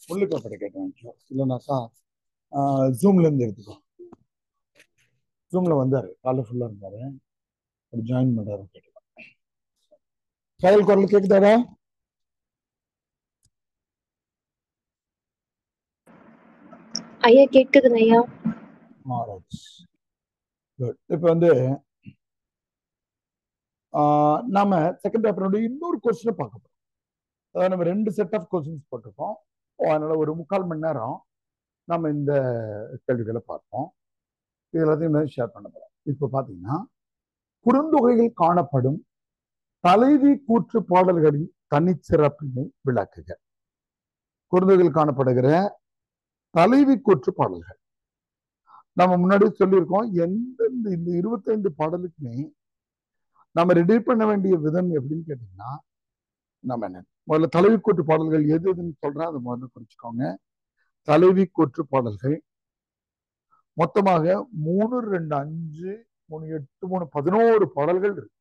Full பேப்பரை கேட்டேன் இல்லைனாக்கா ஜூம்ல இருந்து எடுத்துக்கோ. ஜூம்ல வந்தாரு, காலைல ஃபுல்லா இருந்தாரு, ஒரு ஜாயின் பண்ணாரு. கேட்டுக்கலாம். கையல் குரல் கேக்குதாடா? ஐயா கேக்குதுங்க ஐயா. இப்ப வந்து நாம செகண்ட் பேப்பரோட இன்னொரு கொஸ்டினை பார்க்க போறோம். அதாவது நம்ம 2 செட் ஆஃப் கொஸ்டின்ஸ் போட்டிருக்கோம். அதனால ஒரு 3/4 மணி நேரம் நம்ம இந்த கேள்விகளை பார்ப்போம். இது எல்லாத்தையும் ஷேர் பண்ண போறோம். இப்ப பாத்தீங்கன்னா, குறுந்தொகையில் காணப்படும் தலைவி கூற்று பாடல்களின் தனிச்சிறப்பினை விளக்குக. குறுந்தொகையில் காணப்படுகிற தலைவி கூற்று பாடல்கள் நம்ம முன்னாடி சொல்லியிருக்கோம். எந்தெந்த இந்த 25 பாடலுக்குமே நம்ம ரெடி பண்ண வேண்டிய விதம் எப்படின்னு கேட்டீங்கன்னா, நம்ம என்ன முதல்ல தலைவி கூற்று பாடல்கள் எது எதுன்னு சொல்றேன், அதை முதல்ல குறிச்சுக்கோங்க. தலைவி கூற்று பாடல்கள் மொத்தமாக 3, 2, 5, 3, 8, 3, 11 பாடல்கள் இருக்கு.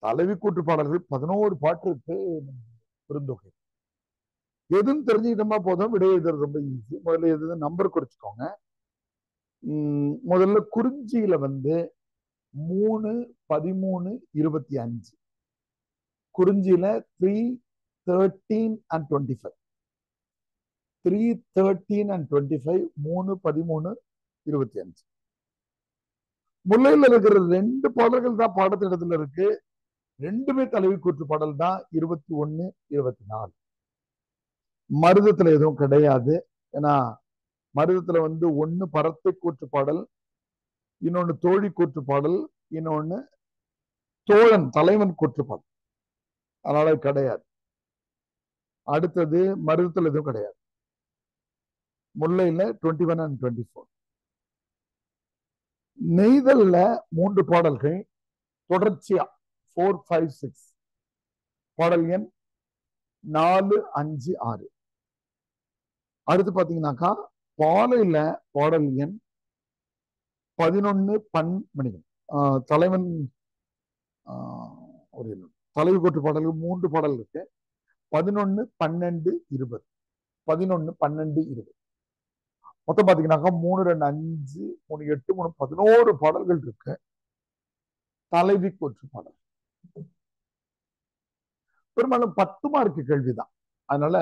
தலைவி கூற்று பாடல்கள் 11 பாட்டு இருக்கு குறுந்தொகை. எதுன்னு தெரிஞ்சுக்கிட்டோமா போதும், விடை எழுதுறது ரொம்ப ஈஸி. முதல்ல எது நம்பர் குறிச்சுக்கோங்க. முதல்ல குறிஞ்சியில வந்து 3, 13, 25. குறிஞ்சியில 3, 13 and 25. 3, 13 and 25, 3, 13, 25. முல்லையில இருக்கிற 2 பாடல்கள் தான் பாடத்திட்டத்துல இருக்கு. 2மே தலைவி கூற்று பாடல் தான், 21, 24. மருதத்துல எதுவும் கிடையாது. ஏன்னா மருதத்துல வந்து 1 பரத்தை கூற்று பாடல், இன்னொன்னு தோழி கூற்று பாடல், இன்னொன்னு தோழன் தலைவன் கூற்று பாடல். அதனால கிடையாது. அடுத்தது மருதத்துல எதுவும் கிடையாது. முல்லையில 21 and 24. நெய்தல்ல 3 பாடல்கள் தொடர்ச்சியா 4, 5, 6. பாடல் எண் 4, 5, 6. அடுத்து பாத்தீங்கன்னாக்கா பாலையில பாடல் எண் 11, மணிகள். தலைவன் ஒரு தலைவி கூற்று பாடல்கள் 3 பாடல் இருக்கு. 11, 12, 20. 11, 12, 20. மொத்தம் பாத்தீங்கன்னாக்கா 3, 2, 5, 3, 8, 3, 11 பாடல்கள் இருக்கு தலைவி கூற்று பாடல். பெரும்பாலும் 10 மார்க்கு கேள்விதான். அதனால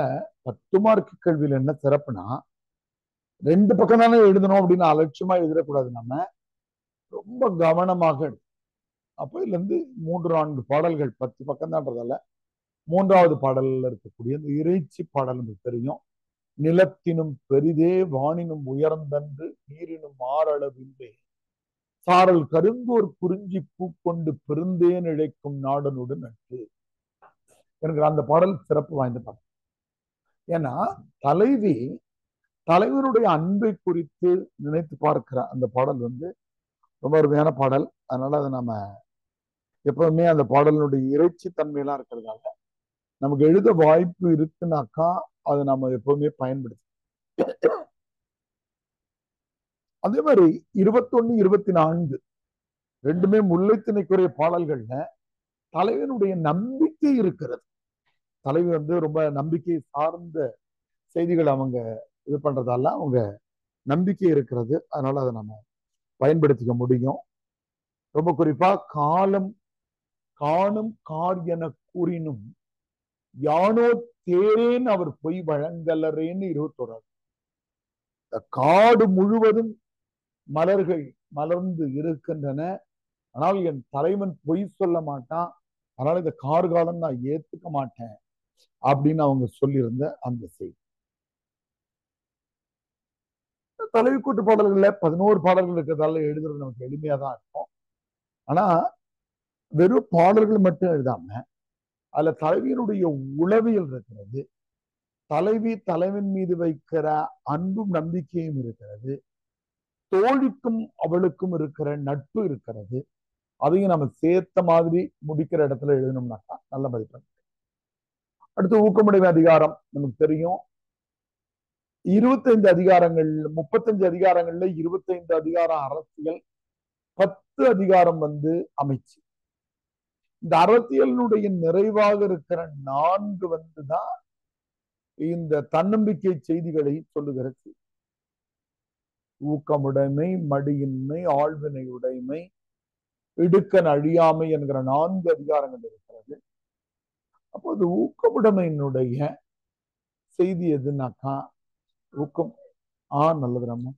10 மார்க்கு கேள்வியில் என்ன சிறப்புனா, 2 பக்கம் தானே எழுதணும் அப்படின்னு அலட்சியமா எழுதக்கூடாது. நம்ம ரொம்ப கவனமாக எடுக்கணும். அப்போ இதுல இருந்து 3, 4 பாடல்கள் 10 பக்கம் தான்றதால 3வது பாடல்ல இருக்கக்கூடிய இந்த இறைச்சி பாடல் நமக்கு தெரியும். நிலத்தினும் பெரிதே வானினும் உயர்ந்தன்று நீரினும் மாறளவின்றே சாரல் கருங்கோர் குறிஞ்சி பூக்கொண்டு பெருந்தேன் இழைக்கும் நாடனோடு நட்பு. எனக்கு அந்த பாடல் சிறப்பு வாய்ந்த பாடல். ஏன்னா தலைவனுடைய அன்பை குறித்து நினைத்து பார்க்கிற அந்த பாடல் வந்து ரொம்ப அருமையான பாடல். அதனால அதை நம்ம எப்பவுமே அந்த பாடலினுடைய இறைச்சி தன்மையெல்லாம் இருக்கிறதால நமக்கு எழுத வாய்ப்பு இருக்குனாக்கா அதை நம்ம எப்பவுமே பயன்படுத்த. அதே மாதிரி 21, 24 2மே முல்லைத்திணைக்குரிய பாடல்கள்ல தலைவனுடைய நம்பிக்கை இருக்கிறது. தலைவி வந்து ரொம்ப நம்பிக்கை சார்ந்த செய்திகள் அவங்க இது பண்றதால அவங்க நம்பிக்கை இருக்கிறது. அதனால அதை நம்ம பயன்படுத்திக்க முடியும். ரொம்ப குறிப்பா காலம் காணும் கார் என கூறினும் யானோ தேரேன் அவர் பொய் வழங்கலரேன்னு 21. காடு முழுவதும் மலர்கள் மலர்ந்து இருக்கின்றன, ஆனால் என் தலைவன் பொய் சொல்ல மாட்டான், அதனால இந்த கார்காலம் நான் ஏத்துக்க மாட்டேன் அப்படின்னு அவங்க சொல்லியிருந்த அந்த செய்தி. தலைவி கூட்டு பாடல்கள்ல 11 பாடல்கள் இருக்கிறதால எழுதுறது நமக்கு எளிமையா தான் இருக்கும். ஆனா வெறும் பாடல்கள் மட்டும் எழுதாம அதுல தலைவியினுடைய உளவியல் இருக்கிறது, தலைவி தலைவன் மீது வைக்கிற அன்பும் நம்பிக்கையும் இருக்கிறது, தோழிக்கும் அவளுக்கும் இருக்கிற நட்பு இருக்கிறது. அதையும் நம்ம சேர்த்த மாதிரி முடிக்கிற இடத்துல எழுதணும்னாக்கா நல்ல மதிப்பெண். அடுத்து ஊக்கமுடைமை அதிகாரம் நமக்கு தெரியும். 25 அதிகாரங்கள், 35 அதிகாரங்கள்ல 25 அதிகாரம் அரசியல், 10 அதிகாரம் வந்து அமைச்சு. இந்த அறத்தியலினுடைய நிறைவாக இருக்கிற 4 வந்துதான் இந்த தன்னம்பிக்கை செய்திகளை சொல்லுகிற செய்தி. ஊக்கமுடைமை, மடியின்மை, ஆழ்வினை உடைமை, இடுக்கன் அழியாமை என்கிற 4 அதிகாரங்கள் இருக்கிறது. அப்போது ஊக்கமுடைமையினுடைய செய்தி எதுனாக்கா, ஊக்கம் நல்லது. நம்ம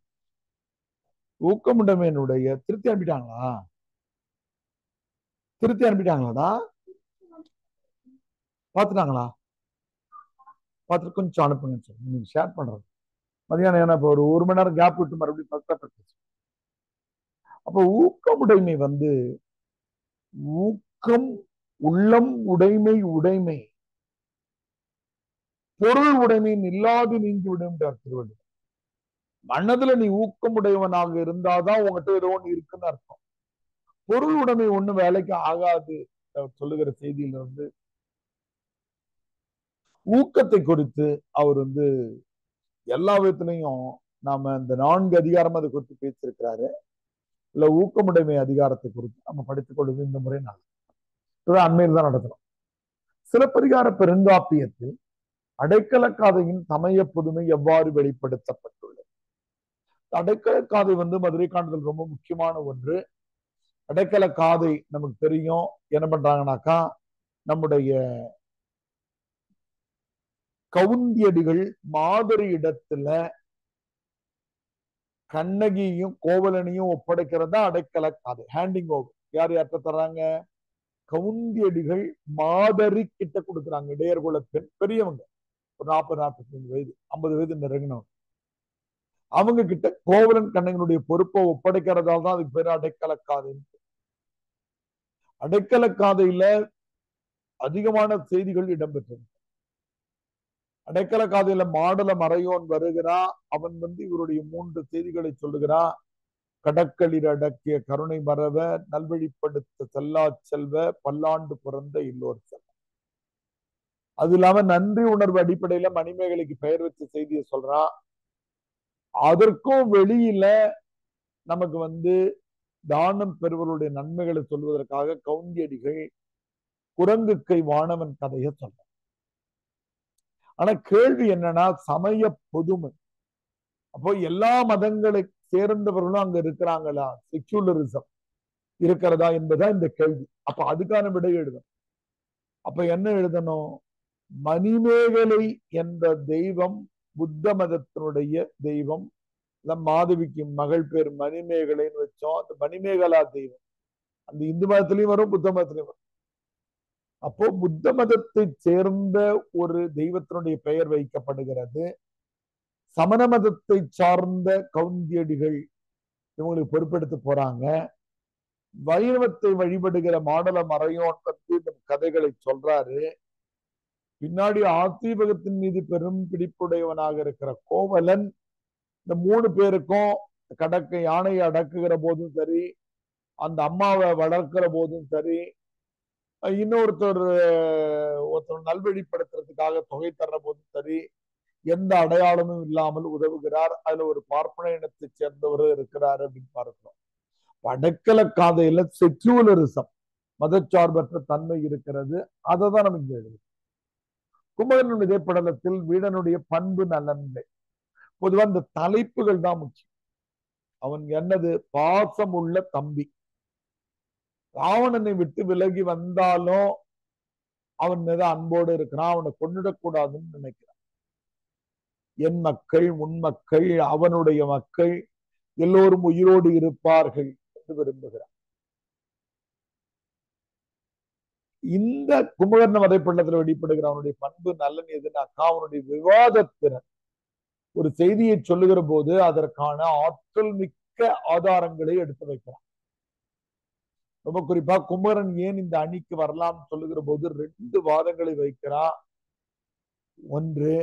ஊக்கமுடைமையினுடைய திருத்தி அனுப்பிட்டாங்களாடா? பாத்துட்டாங்களா? பார்த்துட்டு கொஞ்சம் அனுப்புங்க சார், நீங்க ஷேர் பண்றது. மதியானம் ஏன்னா இப்போ ஒரு 1 மணி நேரம் கேப் விட்டு மறுபடியும் அப்போ ஊக்கமுடைமை வந்து ஊக்கம், உள்ளம் உடைமை, உடைமை பொருள் உடைமையின் இல்லாது நீங்கி விடும் திருவள்ளுவர். மனதுல நீ ஊக்கமுடையவனாக இருந்தாதான் உங்ககிட்ட ஏதோ ஒண்ணு இருக்குன்னு அர்த்தம். பொருள் உடைமை ஒண்ணு வேலைக்கு ஆகாது சொல்லுகிற செய்தியில வந்து ஊக்கத்தை குறித்து அவர் வந்து எல்லா விதத்திலையும் நாம இந்த 4 அதிகாரம் அதை குறித்து பேசியிருக்கிறாரு. இல்ல ஊக்கமுடைமை அதிகாரத்தை குறித்து நம்ம படித்துக் கொள்வது இந்த முறை நல்லது. அண்மையில் தான் நடத்தணும். சிலப்பதிகார பெருங்காப்பியத்தில் அடைக்கலக்காதையின் சமய புதுமை எவ்வாறு வெளிப்படுத்தப்பட்டுள்ளது? அடைக்கலக்காதை வந்து மதுரை காண்டத்தில் ரொம்ப முக்கியமான ஒன்று. அடைக்கலக்காதை நமக்கு தெரியும். என்ன பண்றாங்கன்னாக்கா, நம்முடைய கவுந்தியடிகள் மாதிரி இடத்துல கண்ணகியும் கோவலனையும் ஒப்படைக்கிறதா அடைக்கலக்காதை. Handing over. யார்கிட்ட தர்றாங்க? கவுந்தியடிகள் மாதரி கிட்ட கொடுக்குறாங்க. இடையர்குல பெண், பெரியவங்க, ஒரு 40-45 வயது, 50 வயது நெருங்கினவங்க. அவங்க கிட்ட கோவலன் கண்ணகனுடைய பொறுப்பை ஒப்படைக்கிறதால தான் அதுக்கு பேரு அடைக்கலக்காதை. அடைக்கலக்காதையில அதிகமான செய்திகள் இடம்பெற்றது. அடைக்கலக்காதையில மாடல மறையோன் வருகிறான். அவன் வந்து இவருடைய 3 செய்திகளை சொல்லுகிறான். கடற்களில் அடக்கிய கருணை மறவ, நல்வழிப்படுத்த செல்லா செல்வ, பல்லாண்டு பிறந்த இல்லோர் செல்வ. அது இல்லாம நன்றி உணர்வு அடிப்படையில மணிமேகலைக்கு பெயர் வச்ச செய்தியை சொல்றான். அதற்கும் வெளியில நமக்கு வந்து தானம் பெறுவருடைய நன்மைகளை சொல்வதற்காக கவுந்தியடிகள் குரங்குக்கை வானவன் கதையை சொல்ற. ஆனா கேள்வி என்னன்னா, சமய பொதுமை. அப்போ எல்லா மதங்களை சேர்ந்தவர்களும் அங்க இருக்கிறாங்களா? செக்யூலரிசம் இருக்கிறதா என்பதா இந்த கேள்வி. அப்ப அதுக்கான விடை எழுதணும். அப்ப என்ன எழுதணும்? மணிமேகலை என்ற தெய்வம் புத்த மதத்தினுடைய தெய்வம். மாதவிக்கு மகள் பேர் மணிமேகலைன்னு வச்சோம். அந்த மணிமேகலா தெய்வம் அந்த இந்து மதத்திலையும் வரும், புத்த மதத்திலையும் வரும். அப்போ புத்த மதத்தை சேர்ந்த ஒரு தெய்வத்தினுடைய பெயர் வைக்கப்படுகிறது. சமண மதத்தை சார்ந்த கவுந்தியடிகள் இவங்களுக்கு பொறுப்பெடுத்து போறாங்க. வைணவத்தை வழிபடுகிற மாடல மறையோன் பற்றி இந்த கதைகளை சொல்றாரு. பின்னாடி ஆத்தீபகத்தின் மீது பெரும் பிடிப்புடையவனாக இருக்கிற கோவலன் இந்த 3 பேருக்கும் யானையை அடக்குகிற போதும் சரி, அந்த அம்மாவை வளர்க்கிற போதும் சரி, ஒருத்தர் நல்வழிப்படுத்துறதுக்காக தொகை தர்ற போதும் சரி, எந்த அடையாளமும் இல்லாமல் உதவுகிறார். அதுல ஒரு பார்ப்பன இனத்தை சேர்ந்தவர் இருக்கிறார் அப்படின்னு பார்க்கிறோம். அடைக்கலக்காதையில செக்யூலரிசம், மதச்சார்பற்ற தன்மை இருக்கிறது. அதை தான் நம்ம இங்க எழுதுறோம். கும்பகர்ணன் இதே படலத்தில் வீடனுடைய பண்பு நலன்மை. பொதுவா இந்த தலைப்புகள் தான் முக்கியம். அவன் என்னது? பாசம் உள்ள தம்பி. ராவணனை விட்டு விலகி வந்தாலும் அவன் மீது அன்போடு இருக்கிறான். அவனை கொன்னிடக்கூடாதுன்னு நினைக்கிறான். என் மக்கள், உன் மக்கள், அவனுடைய மக்கள் எல்லோரும் உயிரோடு இருப்பார்கள் என்று விரும்புகிறான். இந்த கும்பகர்ண வதைப்பள்ளத்தில் வெளிப்படுகிற அவனுடைய பண்பு நலன் எதுனாக்கா, அவனுடைய விவாதத்திறன். ஒரு செய்தியை சொல்லுகிற போது அதற்கான ஆற்றல் மிக்க ஆதாரங்களை எடுத்து வைக்கிறான். ரொம்ப குறிப்பா குமரன் ஏன் இந்த அணிக்கு வரலாம் சொல்லுகிற போது 2 வாதங்களை வைக்கிறான். ஒன்று,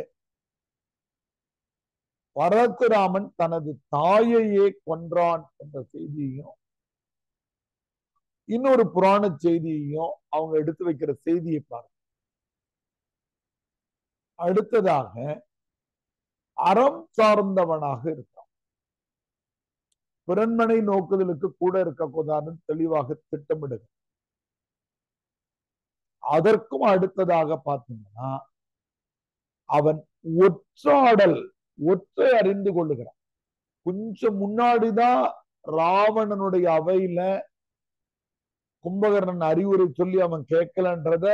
பரசுராமன் தனது தாயையே கொன்றான் என்ற செய்தியையும், இன்னொரு புராண செய்தியையும் அவங்க எடுத்து வைக்கிற செய்தியை பாருங்க. அடுத்ததாக அறம் சார்ந்தவனாக இருக்கான். பிறன்மனை நோக்குதலுக்கு கூட இருக்கக்கூடாதுன்னு தெளிவாக திட்டமிடுக. அதற்கும் அடுத்ததாக பார்த்தீங்கன்னா அவன் ஒற்றை அறிந்து கொள்ளுகிறான். கொஞ்சம் முன்னாடிதான் ராவணனுடைய அவையில கும்பகர்ணன் அறிவுரை சொல்லி அவன் கேட்கலன்றத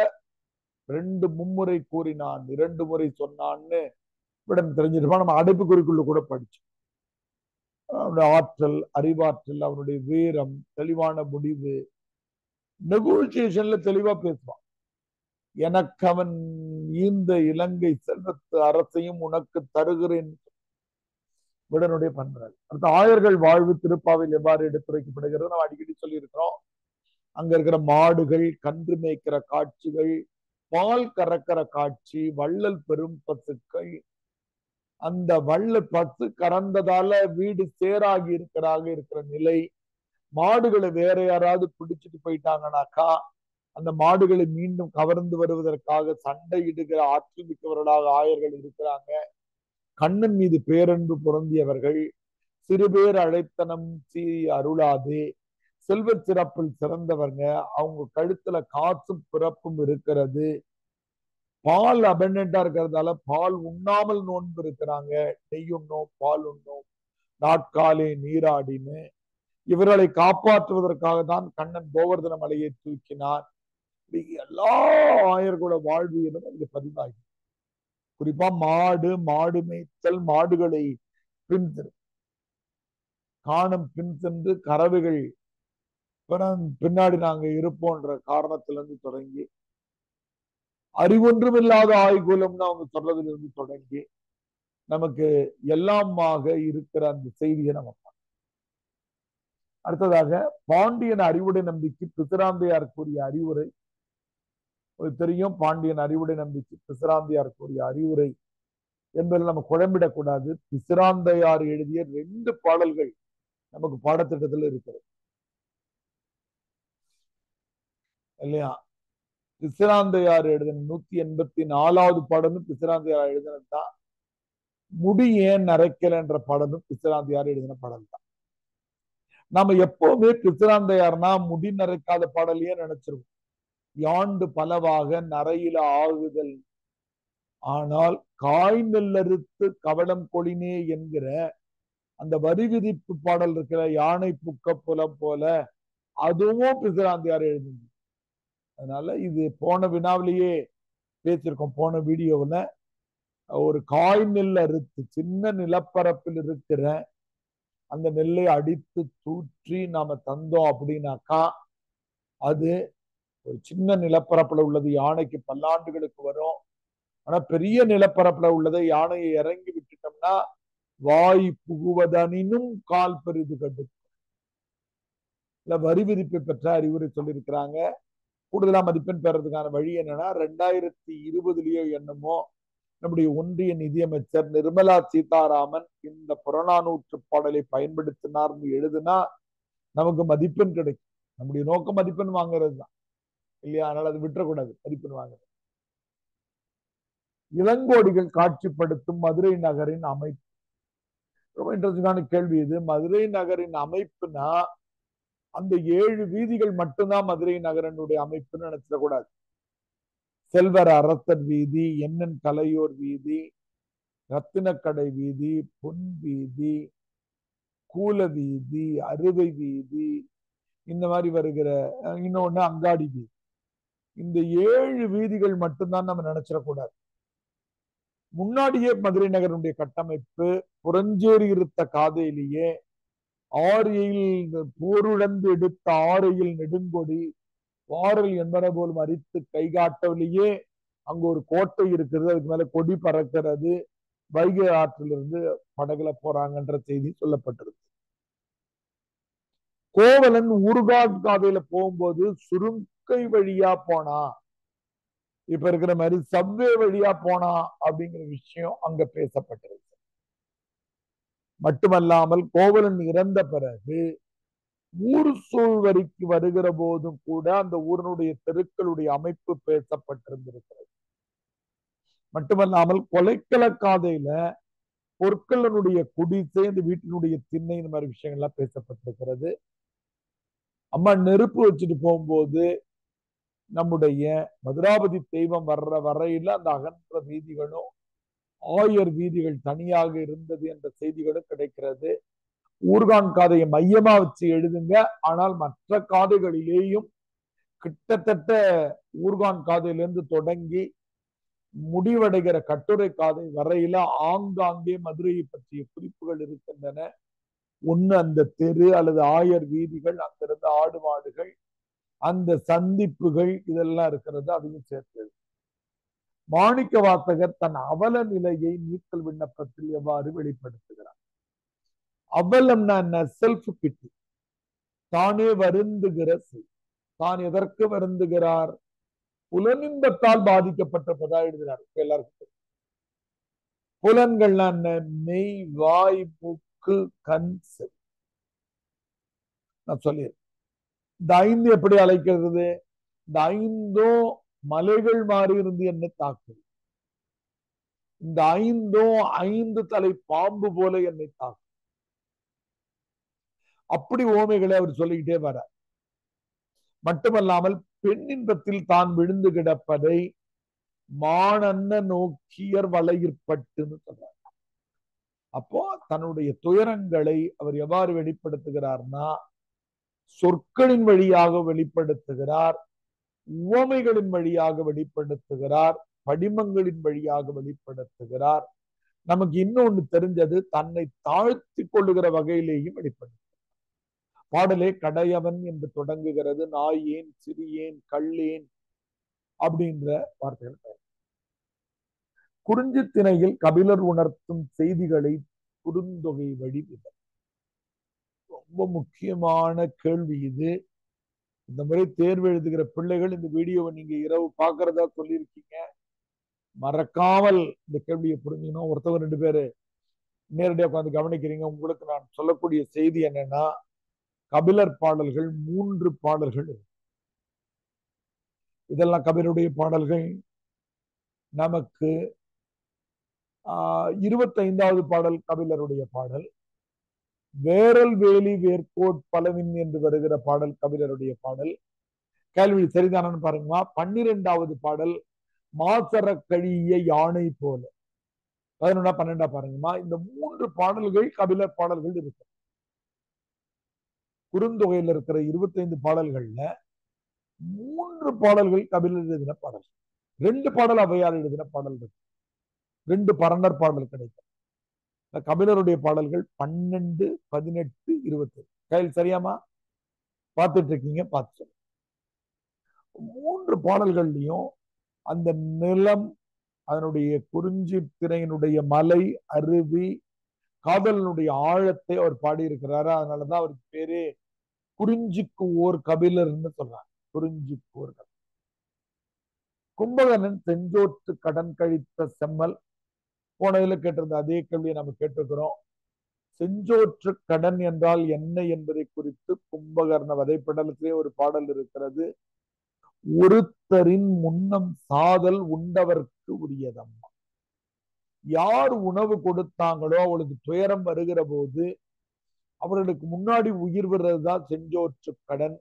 2 முறை கூறினான், 2 முறை சொன்னான்னு விடன் தெரிஞ்சிருப்பான். நம்ம அடைப்புக்குறிக்குள்ள கூட படிச்சோம். அவனுடைய ஆற்றல், அறிவாற்றல், அவனுடைய வீரம், தெளிவான முடிவு, நெகோசியேஷன்ல தெளிவா பேசுவான். எனக்கு அவன் ஈந்த இலங்கை செல்வத்து அரசையும் உனக்கு தருகிறேன் விடனுடைய பண்புகள். அடுத்த ஆயர்கள் வாழ்வு திருப்பாவில் எவ்வாறு எடுத்துரைக்கப்படுகிறது நம்ம அடிக்கடி சொல்லி இருக்கிறோம். அங்க இருக்கிற மாடுகள், கன்று மேய்க்கிற காட்சிகள், பால் கறக்கிற காட்சி, வள்ளல் பெரும் பசுக்கள், அந்த வள்ளல் பசு கறந்ததால வீடு சேராகி இருக்கிற நிலை, மாடுகளை வேற யாராவது பிடிச்சிட்டு போயிட்டாங்கன்னாக்கா அந்த மாடுகளை மீண்டும் கவர்ந்து வருவதற்காக சண்டையிடுகிற ஆற்றல் மிக்கவர்களாக ஆயர்கள் இருக்கிறாங்க. கண்ணன் மீது பேரன்பு பொருந்தியவர்கள், சிறுபேர் அழைத்தனம் அருளாதே, செல்வ சிறப்பில் சிறந்தவங்க, அவங்க கழுத்துல காசும் பிறப்பும் இருக்கிறது, பால் அபண்டா இருக்கிறதால பால் உண்ணாமல் நோன்பு இருக்கிறாங்க, நெய் உண்ணோம், பால் உண்ணோம், நாட்காலே நீராடின்னு. இவர்களை காப்பாற்றுவதற்காக தான் கண்ணன் கோவர்தன மலையை தூக்கினார். எல்லா ஆயர்களோட வாழ்வியலும் இது பதிவாகி, குறிப்பா மாடு மேய்த்தல், மாடுகளை பின் காணும் பின் சென்று கறவைகள் பின்னாடி நாங்க இருப்போன்ற காரணத்திலிருந்து தொடங்கி, அறிவொன்றும் இல்லாத ஆய்குலம்னு அவங்க சொல்றதுல இருந்து தொடங்கி நமக்கு எல்லாமாக இருக்கிற அந்த செய்தியை நம்ம பார்க்கணும். அடுத்ததாக பாண்டியன் அறிவுடை நம்பிக்கை பிசிராந்தையார் கூறிய அறிவுரை தெரியும். பாண்டியன் அறிவுடை நம்பிக்கை பிசிராந்தையார் கூறிய அறிவுரை என்பதில் நம்ம குழம்பிடக்கூடாது. பிசிராந்தையார் எழுதிய 2 பாடல்கள் நமக்கு பாடத்திட்டத்தில் இருக்கிறது இல்லையா? பிசிராந்தையார் எழுதின 184வது பாடலும் பிசிராந்தையார் எழுதினதுதான். முடி ஏன் நரைக்கல் என்ற பாடலும் பிசிராந்தையார் எழுதின பாடல் தான். நம்ம எப்பவுமே பிசிராந்தையார்னா முடி நரைக்காத பாடலையே நினைச்சிருக்கோம். யாண்டு பலவாக நரையில ஆகுதல், ஆனால் காய் நெல்லறுத்து கவலம் கொளினே என்கிற அந்த வரி விதிப்பு பாடல் இருக்கிற யானை புக்க புலம் போல, அதுவும் பிசிராந்தையார் எழுதினது. அதனால இது போன வினாவிலேயே பேசியிருக்கோம். போன வீடியோவில் ஒரு காய் நெல் அறுத்து சின்ன நிலப்பரப்பில் இருக்கிற அந்த நெல்லை அடித்து தூற்றி நாம தந்தோம் அப்படின்னாக்கா அது ஒரு சின்ன நிலப்பரப்புல உள்ளது யானைக்கு பல்லாண்டுகளுக்கு வரும். ஆனா பெரிய நிலப்பரப்புல உள்ளதை யானையை இறங்கி விட்டுட்டோம்னா வாய் புகுவதனினும் கால் பெரிது கடுக்கும். வரி விதிப்பை பெற்ற அறிவுரை சொல்லியிருக்கிறாங்க. கூடுதலா மதிப்பெண் பெறதுக்கான வழி என்னன்னா 2020 என்னமோ நம்முடைய ஒன்றிய நிதியமைச்சர் நிர்மலா சீதாராமன் இந்த புறநானூற்று பாடலை பயன்படுத்தினார்னு எழுதுனா நமக்கு மதிப்பெண் கிடைக்கும். நம்முடைய நோக்கம் மதிப்பெண் வாங்குறது தான் இல்லையா? அதனால அது விட்டுறக்கூடாது, மதிப்பெண் வாங்குறது. இளங்கோடிகள் காட்சிப்படுத்தும் மதுரை நகரின் அமைப்பு ரொம்ப இன்ட்ரெஸ்டிங்கான கேள்வி இது. மதுரை நகரின் அமைப்புனா அந்த 7 வீதிகள் மட்டும்தான் மதுரை நகரனுடைய அமைப்புன்னு நினைச்சிடக்கூடாது. செல்வர் அரசர் வீதி, எண்ணன் கலையோர் வீதி, ரத்தினக்கடை வீதி, பொன் வீதி, கூல வீதி, அறுவை வீதி, இந்த மாதிரி வருகிற இன்னொன்னு அங்காடி வீதி. இந்த 7 வீதிகள் மட்டும்தான் நம்ம நினைச்சிடக்கூடாது. முன்னாடியே மதுரை நகரனுடைய கட்டமைப்பு புறஞ்சேரி இருத்த காதையிலேயே ஆரியில் போருழந்து எடுத்த ஆரையில் நெடுங்கொடி வாரல் என்பன போல் மறித்து கைகாட்டவிலேயே அங்க ஒரு கோட்டை இருக்கிறது, அதுக்கு மேல கொடி பறக்கிறது, வைகை ஆற்றிலிருந்து படகுல போறாங்கன்ற செய்தி சொல்லப்பட்டிருக்கு. கோவலன் ஊர்காட் காதையில போகும்போது சுருங்கை வழியா போனா, இப்ப இருக்கிற மாதிரி சவ்வே வழியா போனா அப்படிங்கிற விஷயம் அங்க பேசப்பட்டிருக்கு. மட்டுமல்லாமல் கோவலன் இறந்த பிறகு ஊர் சூழ்வரிக்கு வருகிற போதும் கூட அந்த ஊரினுடைய தெருக்களுடைய அமைப்பு பேசப்பட்டிருந்திருக்கிறது. மட்டுமல்லாமல் கொலைக்களக்காதையில பொற்களனுடைய குடிசை, இந்த வீட்டினுடைய திண்ணை, இந்த மாதிரி விஷயங்கள்லாம் பேசப்பட்டிருக்கிறது. அம்மா நெருப்பு வச்சுட்டு போகும்போது நம்முடைய மதுராபதி தெய்வம் வர்ற வரையில அந்த அகன்ற வீதிகளும் ஆயர் வீதிகள் தனியாக இருந்தது என்ற செய்திகளும் கிடைக்கிறது. ஊர்கான் காதையை மையமா வச்சு எழுதுங்க. ஆனால் மற்ற காதைகளிலேயும் கிட்டத்தட்ட ஊர்கான் காதையிலிருந்து தொடங்கி முடிவடைகிற கட்டுரை காதை வரையில ஆங்காங்கே மதுரையை பற்றிய குறிப்புகள் இருக்கின்றன. ஒண்ணு அந்த தெரு அல்லது ஆயர் வீதிகள், அங்கிருந்து ஆடு மாடுகள், அந்த சந்திப்புகள், இதெல்லாம் இருக்கிறது. அதையும் சேர்த்து மாணிக்க வாசகர் தன் அவல நிலையை நீக்கல் விண்ணப்பத்தில் எவ்வாறு வெளிப்படுத்துகிறார்? அவலம்னா என்ன? செல்ஃப் பிட்டி, தானே வருந்துகிற செய். தான் எதற்கு வருந்துகிறார்? புலனின்பத்தால் பாதிக்கப்பட்டிருப்பதா எழுதுகிறார். எல்லாருக்கும் புலன்கள்னா என்ன? மெய், வாய், மூக்கு, கண், செவி. நான் சொல்லியிருக்கேன். இந்த ஐந்து எப்படி அழைக்கிறது? இந்த ஐந்தும் மலைகள் மாறி இருந்து என்னை தாக்குது. இந்த ஐந்தும் 5 தலை பாம்பு போல என்னை தாக்கும். அப்படி ஓமைகளை அவர் சொல்லிக்கிட்டே வர. மட்டுமல்லாமல் பெண்ணின்பத்தில் தான் விழுந்து கிடப்பதை மானன்ன நோக்கியர் வலையிற்பட்டுன்னு சொல்றார். அப்போ தன்னுடைய துயரங்களை அவர் எவ்வாறு வெளிப்படுத்துகிறார்னா, சொற்களின் வழியாக வெளிப்படுத்துகிறார், உவமைகளின் வழியாக வெளிப்படுத்துகிறார், படிமங்களின் வழியாக வெளிப்படுத்துகிறார். நமக்கு இன்னொன்னு தெரிஞ்சது, தன்னை தாழ்த்தி கொள்ளுகிற வகையிலேயும் வெளிப்படுத்துகிறார். பாடலே கடையவன் என்று தொடங்குகிறது. நாயேன், சிறியேன், கள்ளேன் அப்படின்ற வார்த்தைகள். குறிஞ்சி திணையில் கபிலர் உணர்த்தும் செய்திகளை குறுந்தொகை வடிவினர். ரொம்ப முக்கியமான கேள்வி இது. இந்த முறை தேர்வு எழுதுகிற பிள்ளைகள் இந்த வீடியோவை நீங்க இரவு பார்க்கறதா சொல்லியிருக்கீங்க. மறக்காமல் இந்த கேள்வியை புரிஞ்சுக்கணும். ஒருத்தவர் 2 பேரு நேரடியாக உட்காந்து கவனிக்கிறீங்க. உங்களுக்கு நான் சொல்லக்கூடிய செய்தி என்னன்னா, கபிலர் பாடல்கள் 3 பாடல்கள். இதெல்லாம் கபிலருடைய பாடல்கள். நமக்கு 25வது பாடல் கபிலருடைய பாடல். வேரல் வேலி வேர்கோட் பலவின் என்று வருகிற பாடல் கபிலருடைய பாடல். கேள்வி சரிதானு பாருங்கம்மா. 12வது பாடல் மாசர கழிய யானை போல. 11, 12 பாருங்கம்மா. இந்த 3 பாடல்கள் கபிலர் பாடல்கள் இருக்கு. குறுந்தொகையில் இருக்கிற 25 பாடல்கள்ல 3 பாடல்கள் கபிலர் எழுதின பாடல். 2 பாடல் ஔவையார் எழுதின பாடல் இருக்கு. 2 பரணர் பாடல் கிடைக்கும். கபிலருடைய பாடல்கள் 12, 18, 20. கையில் சரியாமா பார்த்துட்டு இருக்கீங்க? பார்த்து 3 பாடல்கள்லையும் அந்த நிலம், அதனுடைய குறிஞ்சி திணையினுடைய மலை, அருவி, காதலனுடைய ஆழத்தை அவர் பாடியிருக்கிறாரு. அதனாலதான் அவருக்கு பேரு குறிஞ்சிக்கு ஓர் கபிலர்னு சொல்றாங்க. குறிஞ்சிக்கு ஓர் கபிலர். கும்பகர்ணன் செஞ்சோற்று கடன் கழித்த செம்மல். போனதுல கேட்டிருந்த அதே கேள்வியை நம்ம கேட்டிருக்கிறோம். செஞ்சோற்று கடன் என்றால் என்ன என்பதை குறித்து கும்பகர்ண வதைப்படலத்திலே ஒரு பாடல் இருக்கிறது. ஒருத்தரின் முன்னம் சாதல் உண்டவர்க்கு உரியதம்மா. யார் உணவு கொடுத்தாங்களோ அவளுக்கு துயரம் வருகிற போது அவர்களுக்கு முன்னாடி உயிர் விடுறதுதான் செஞ்சோற்று கடன்.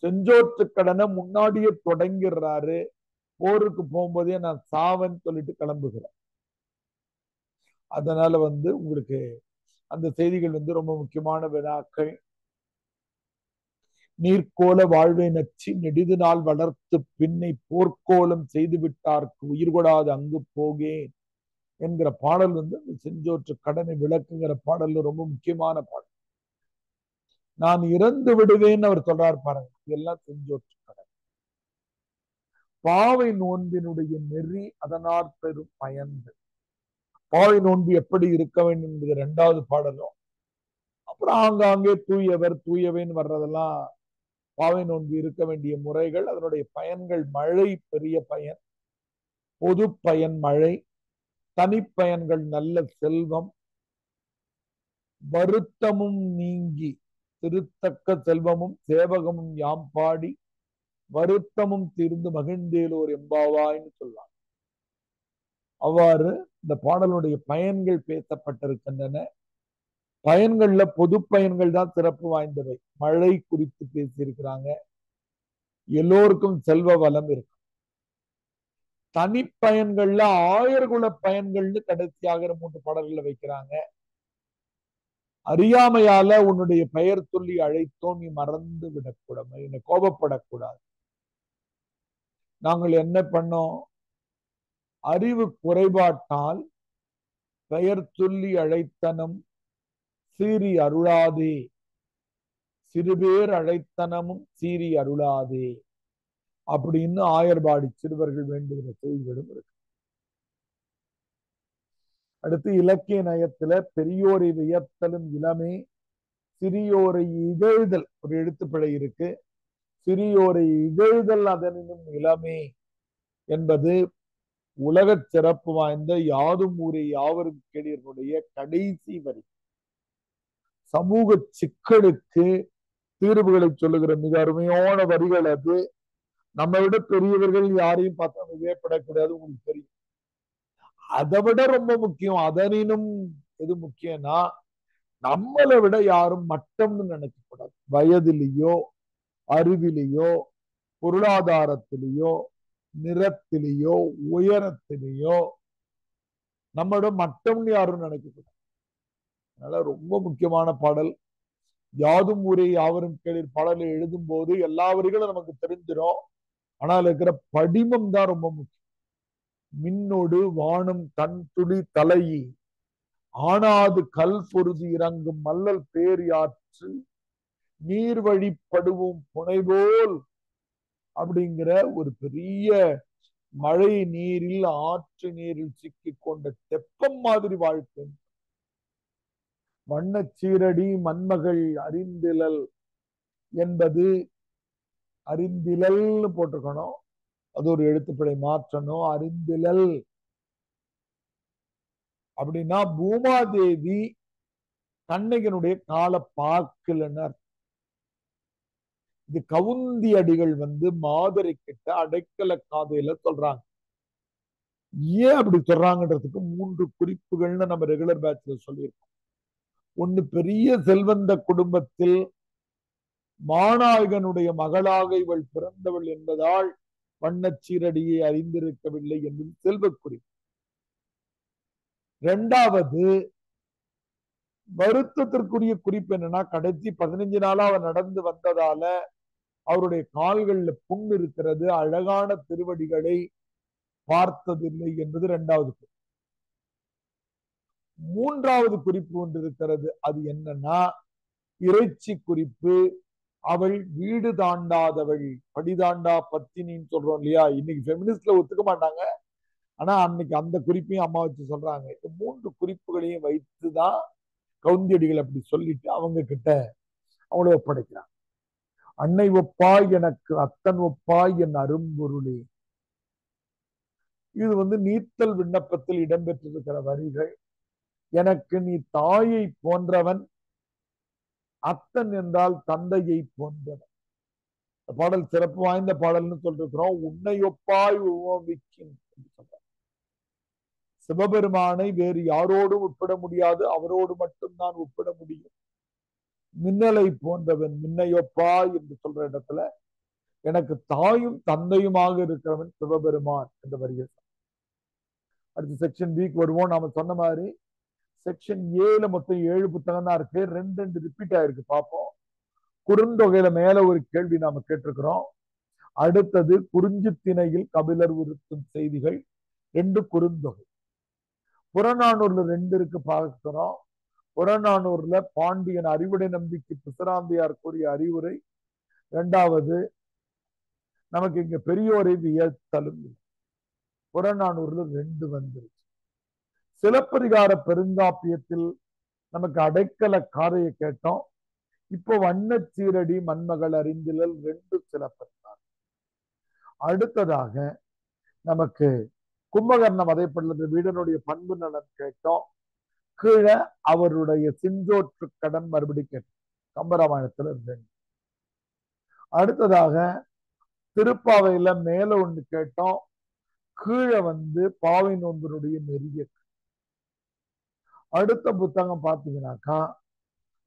செஞ்சோற்று கடனை முன்னாடியே தொடங்கிடுறாரு. போருக்கு போகும்போதே நான் சாவன் சொல்லிட்டு கிளம்புகிறேன். அதனால உங்களுக்கு அந்த செய்திகள் ரொம்ப முக்கியமான வினாக்கள். நீர்கோல வாழ்வை நச்சு நெடிது நாள் வளர்த்து பின்னை போர்க்கோலம் செய்து விட்டார்க்கு உயிர் கொடாது அங்கு போகேன் என்கிற பாடல் செஞ்சோற்று கடனை விளக்குங்கிற பாடல்ல ரொம்ப முக்கியமான பாடல். நான் இறந்து விடுவேன் அவர் சொல்றார் பாருங்க. இதெல்லாம் செஞ்சோற்று கடன். பாவை நோன்பினுடைய நெறி அதனால் பெரும் பயன்கள். பாவை நோன்பு எப்படி இருக்க வேண்டும் என்பது 2வது பாடலும். அப்புறம் ஆங்காங்கே தூயவர் தூயவேன்னு வர்றதெல்லாம் பாவை நோன்பு இருக்க வேண்டிய முறைகள், அதனுடைய பயன்கள். மழை பெரிய பயன், பொது பயன் மழை, தனிப்பயன்கள் நல்ல செல்வம், வருத்தமும் நீங்கி திருத்தக்க செல்வமும் சேவகமும் யாம் பாடி வருத்தமும் தீர்ந்து மகிழ்ந்தேலோர் எம்பாவாய்ன்னு சொல்லலாம். அவ்வாறு இந்த பாடலுடைய பயன்கள் பேசப்பட்டிருக்கின்றன. பயன்கள்ல பொது பயன்கள் தான் சிறப்பு வாய்ந்தவை. மழை குறித்து பேசியிருக்கிறாங்க, எல்லோருக்கும் செல்வ வளம் இருக்கும். தனிப்பயன்கள்ல ஆயர்குல பயன்கள்னு கடைசியாக 3 பாடல்களை வைக்கிறாங்க. அறியாமையால உன்னுடைய பெயர் சொல்லி அழைத்தோம், நீ மறந்து விடக்கூடாது, என்னை கோபப்படக்கூடாது. நாங்கள் என்ன பண்ணோம்? அறிவு குறைபாட்டால் பெயர் சொல்லி அழைத்தனம் சீறி அருளாதே, சிறுபேர் அழைத்தனமும் சீறி அருளாதே அப்படின்னு ஆயர்பாடி சிறுவர்கள் வேண்டுகிற செய்திகளும் இருக்கு. அடுத்து இலக்கிய நயத்துல பெரியோரை வியத்தலும் இளமே, சிறியோரை இகழ்தல் ஒரு எழுத்துப்பிழை இருக்கு. சிறியோரை இகழ்தல் அதனினும் இளமே என்பது உலக சிறப்பு வாய்ந்த யாதும் ஊரே யாவரும் கேளீர்களுடைய கடைசி வரி. சமூக சிக்கலுக்கு தீர்வுகளை சொல்லுகிற மிக அருமையான வரிகள் அது. நம்ம விட பெரியவர்கள் யாரையும் பார்த்தா விவேகப்படக்கூடாது, உங்களுக்கு தெரியும். அதை விட ரொம்ப முக்கியம், அதனினும் எது முக்கியம்னா நம்மளை விட யாரும் மட்டம்னு நினைக்கக்கூடாது. வயதிலேயோ அறிவிலேயோ பொருளாதாரத்திலேயோ நிறத்திலேயோ உயரத்திலேயோ நம்மளோட மட்டம்னு யாரும் நினைக்கக்கூடாது. அதனால ரொம்ப முக்கியமான பாடல். யாதும் ஊரே யாவரும் கேளீர் பாடலை எழுதும் போது எல்லா வரிகளும் நமக்கு தெரிஞ்சிடும். ஆனால் இருக்கிற படிமம் தான் ரொம்ப முக்கியம். மின்னோடு வானம் தன் துளி தலையி ஆனாது கல் பொருதி இறங்கும் மல்லல் பேர் யாற்று நீர் வழிப்படுவோம் புனைவோல் அப்படிங்கிற ஒரு பெரிய மழை நீரில் ஆற்று நீரில் சிக்கி கொண்ட தெப்பம் மாதிரி வாழ்க்கை. வண்ணச்சீரடி மண்மகள் அறிந்திலல் என்பது அறிந்திலல்னு போட்டிருக்கணும், அது ஒரு எழுத்துப்பிழை மாற்றணும். அறிந்திலல் அப்படின்னா பூமாதேவி கண்ணகனுடைய கால பார்க்கலன்னு. இது கவுந்தி அடிகள் மாதரை கிட்ட அடைக்கல காதையில சொல்றாங்க. ஏன் அப்படி சொல்றாங்கன்றதுக்கு 3 குறிப்புகள்னு நம்ம ரெகுலர் பேட்ச்ல சொல்லியிருக்கோம். ஒண்ணு, பெரிய செல்வந்த குடும்பத்தில் மாநாயகனுடைய மகளாக இவள் பிறந்தவள் என்பதால் வண்ணச்சீரடியை அறிந்திருக்கவில்லை என்பது செல்வ குறிப்பு. 2வது வருத்தத்திற்குரிய குறிப்பு என்னன்னா, கடைசி 15 நாளா அவர் நடந்து வந்ததால அவருடைய கால்கள்ல புண் இருக்கிறது, அழகான திருவடிகளை பார்த்ததில்லை என்பது 2வது குறிப்பு. 3வது குறிப்பு ஒன்று இருக்கிறது. அது என்னன்னா இறைச்சி குறிப்பு. அவள் வீடு தாண்டாதவள், படிதாண்டா பத்தினின்னு சொல்றோம் இல்லையா? இன்னைக்கு ஃபெமினிஸ்ட்ல ஒத்துக்க மாட்டாங்க, ஆனா அன்னைக்கு அந்த குறிப்பையும் அம்மா வச்சு சொல்றாங்க. இந்த 3 குறிப்புகளையும் வைத்துதான் கவுந்தியடிகள் அப்படி சொல்லிட்டு அவங்க கிட்ட அவங்கள ஒப்படைக்கிறாங்க. அன்னை ஒப்பாய் எனக்கு அத்தன் ஒப்பாய் என் அரும்பொருளே. இது நீத்தல் விண்ணப்பத்தில் இடம்பெற்றிருக்கிற வரிகள். எனக்கு நீ தாயை போன்றவன், அத்தன் என்றால் தந்தையை போன்றவன். பாடல் சிறப்பு வாய்ந்த பாடல்னு சொல்லிருக்கிறோம். உன்னை ஒப்பாய் உவமிக்கின் சிவபெருமானை வேறு யாரோடும் ஒப்பிட முடியாது, அவரோடு மட்டும்தான் ஒப்பிட முடியும். மின்னலை போன்றவன், மின்னையொப்பாய் என்று சொல்ற இடத்துல எனக்கு தாயும் தந்தையுமாக இருக்கிறவன் சிவபெருமான் என்ற வரிகள். அடுத்து செக்ஷன் பிக்கு வருவோம். நாம சொன்ன மாதிரி செக்ஷன் ஏல மொத்தம் 7 புத்தகம் தான் இருக்கு, 2 ரிப்பீட் ஆயிருக்கு. பார்ப்போம். குறுந்தொகையில மேல ஒரு கேள்வி நாம கேட்டிருக்கிறோம். அடுத்தது குறிஞ்சி திணையில் கபிலர் உறுத்தும் செய்திகள், 2 குறுந்தொகை. புறநானூர்ல 2 இருக்கு பார்க்கிறோம். புறநானூர்ல பாண்டியன் அறிவுடை நம்பிக்கை பிசிராந்தையார் கூறிய அறிவுரை, 2வது நமக்கு இங்க பெரியோரை வியத்தலும். புறநானூர்ல 2 வந்துருச்சு. சிலப்பதிகார பெருங்காப்பியத்தில் நமக்கு அடைக்கல காதையை கேட்டோம். இப்போ வண்ணச்சீரடி மண்மகள் அறிந்திலல் 2 சிலப்பதிகாரம். அடுத்ததாக நமக்கு கும்பகர்ணம் வதைப்படல வீடனுடைய பண்பு நலன் கேட்டோம். கீழே அவருடைய சிஞ்சோற்று கடன் மறுபடி கேட்டோம், கம்பராமாயணத்துல 2. அடுத்ததாக திருப்பாவையில மேல ஒன்று கேட்டோம், கீழே பாவை நோன்பனுடைய நெறிய. அடுத்த புத்தகம் பார்த்தீங்கன்னாக்கா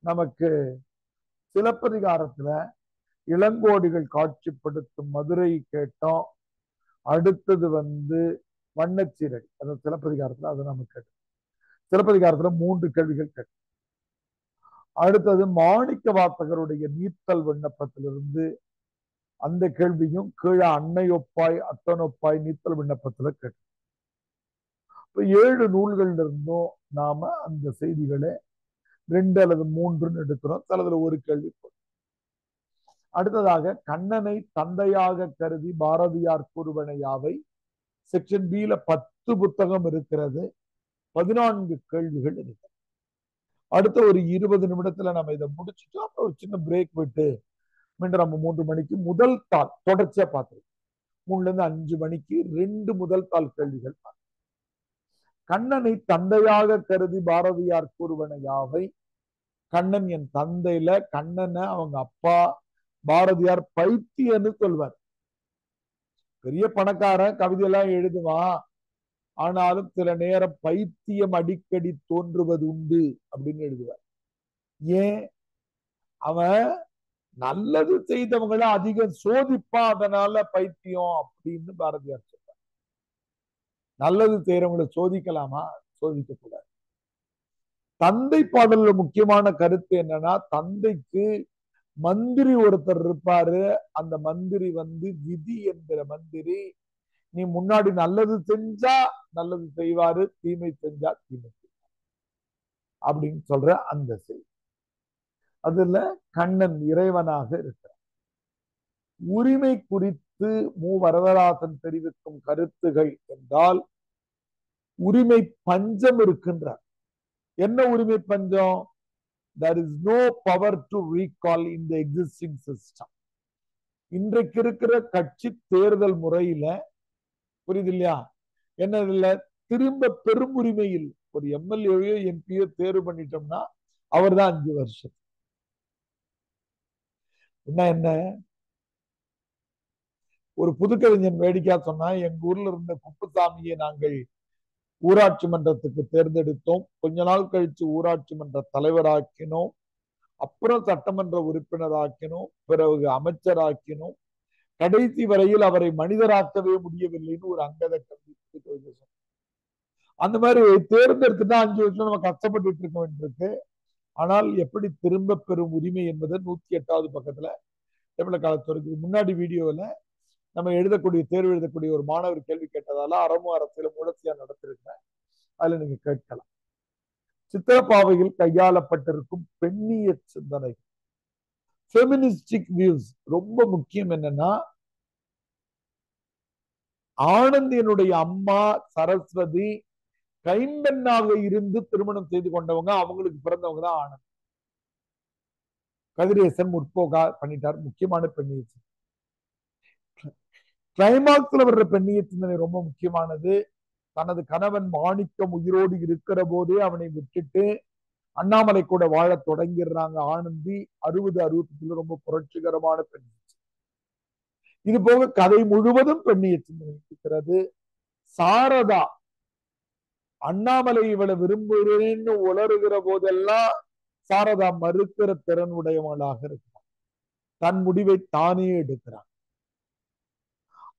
நமக்கு சிலப்பதிகாரத்துல இளங்கோடிகள் காட்சிப்படுத்தும் மதுரை கேட்டோம். அடுத்தது வண்ணச்சீரடி, அந்த சிலப்பதிகாரத்துல அதை நம்ம கேட்டோம். சிலப்பதிகாரத்துல 3 கேள்விகள் கேட்டோம். அடுத்தது மாணிக்க வாசகருடைய நீத்தல் விண்ணப்பத்திலிருந்து அந்த கேள்வியும் கீழே அன்னையொப்பாய் அத்தனொப்பாய் நீத்தல் விண்ணப்பத்துல கேட்டோம். இப்ப 7 நூல்கள்ல இருந்தும் நாம அந்த செய்திகளை 2 அல்லது 3 எடுக்கிறோம். சிலதுல ஒரு கேள்வி. அடுத்ததாக கண்ணனை தந்தையாக கருதி பாரதியார் கூறுவன யாவை செக்ஷன் B ல 10 புத்தகம் இருக்கிறது. 14 கேள்விகள் இருக்கு. அடுத்த ஒரு 20 நிமிடத்துல நம்ம இதை முடிச்சுட்டு அப்புறம் ஒரு சின்ன பிரேக் விட்டு மீண்டும் நம்ம 3 மணிக்கு முதல் தாள் தொடர்ச்சியா பார்த்துருக்கோம். 3ல இருந்து 5 மணிக்கு 2 முதல் தாள் கேள்விகள். கண்ணனை தந்தையாக கருதி பாரதியார் கூறுவன யாவை? கண்ணன் என் தந்தையில, கண்ணனை அவங்க அப்பா பாரதியார் பைத்தியன்னு சொல்வார். பெரிய பணக்காரன், கவிதையெல்லாம் எழுதுவான், ஆனாலும் சில நேரம் பைத்தியம் அடிக்கடி தோன்றுவது உண்டு அப்படின்னு எழுதுவார். ஏன்? அவன் நல்லது செய்தவங்களை அதிகம் சோதிப்பான், அதனால பைத்தியம் அப்படின்னு பாரதியார் சொல்றார். நல்லது செய்யறவங்களை சோதிக்கலாமா? சோதிக்க கூடாது. தந்தை பாடல்ல முக்கியமான கருத்து என்னன்னா, தந்தைக்கு மந்திரி ஒருத்தர் இருப்பாரு. அந்த மந்திரி விதி என்கிற மந்திரி. நீ முன்னாடி நல்லது செஞ்சா நல்லது செய்வாரு, தீமை செஞ்சா தீமை செய்வார் அப்படின்னு சொல்ற அந்த செய்தி. அதுல கண்ணன் இறைவனாக இருக்கிறார். உரிமை குறித்து மு வரதராசன் தெரிவிக்கும் கருத்துகள் என்றால், உரிமை பஞ்சம் இருக்கின்றார். என்ன உரிமை பஞ்சம்? There is no power to recall in the existing system. இன்றைக்கு இருக்கிற கட்சி தேர்தல் முறையில புரியுது இல்லையா? என்ன திரும்ப பெரும் உரிமையில் ஒரு எம்எல்ஏவையோ எம்பியோ தேர்வு பண்ணிட்டோம்னா அவர் தான் 5 வருஷம். என்ன ஒரு புதுக்கவிஞன் வேடிக்கையா சொன்னா, எங்க ஊர்ல இருந்த குப்புசாமியை நாங்கள் ஊராட்சி மன்றத்துக்கு தேர்ந்தெடுத்தோம், கொஞ்ச நாள் கழிச்சு ஊராட்சி மன்ற தலைவராக்கினோம், அப்புறம் சட்டமன்ற உறுப்பினராக்கினோம், பிறகு அமைச்சராக்கினோம், கடைசி வரையில் அவரை மனிதராக்கவே முடியவில்லைன்னு ஒரு அங்கத கல்வி. அந்த மாதிரி தேர்ந்தெடுத்துட்டா 5 வருஷம் நம்ம கஷ்டப்பட்டு இருக்க வேண்டியிருக்கு. ஆனால் எப்படி திரும்ப பெறும் உரிமை என்பது 108வது பக்கத்துல தமிழக காலத்துறைக்கு முன்னாடி வீடியோல நம்ம தேர்வு எழுதக்கூடிய ஒரு மாணவர் கேள்வி கேட்டதால அறமும் அரசியல முழற்சியா நடத்திருக்கிறேன். அதுல நீங்க கேட்கலாம். சித்திரப்பாவையில் கையாளப்பட்டிருக்கும் பெண்ணிய சிந்தனை, ஃபெமினிஸ்டிக் வியூஸ் ரொம்ப முக்கியம். என்னன்னா, ஆனந்தியனுடைய அம்மா சரஸ்வதி கைம்பெண்ணாக இருந்து திருமணம் செய்து கொண்டவங்க, அவங்களுக்கு பிறந்தவங்க தான் ஆனந்த். கதிரேசன் முற்போக்கா பண்ணிட்டார். முக்கியமான பெண்ணிய சிந்தனை. கிளைமாக்ஸ்ல வர்ற பெண்ணிய சிந்தனை ரொம்ப முக்கியமானது. தனது கணவன் மாணிக்கம் உயிரோடு இருக்கிற போதே அவனை விட்டுட்டு அண்ணாமலை கூட வாழ தொடங்கிடுறாங்க ஆனந்தி. 60-65 ரொம்ப புரட்சிகரமான பெண்ணிய சிந்தனை. இது போக கதை முழுவதும் பெண்ணிய சிந்தனை இருக்கிறது. சாரதா அண்ணாமலை இவளை விரும்புகிறேன்னு உளறுகிற போதெல்லாம் சாரதா மறுக்கிற திறன் உடையவளாக இருக்கிறார். தன் முடிவை தானே எடுக்கிறார்.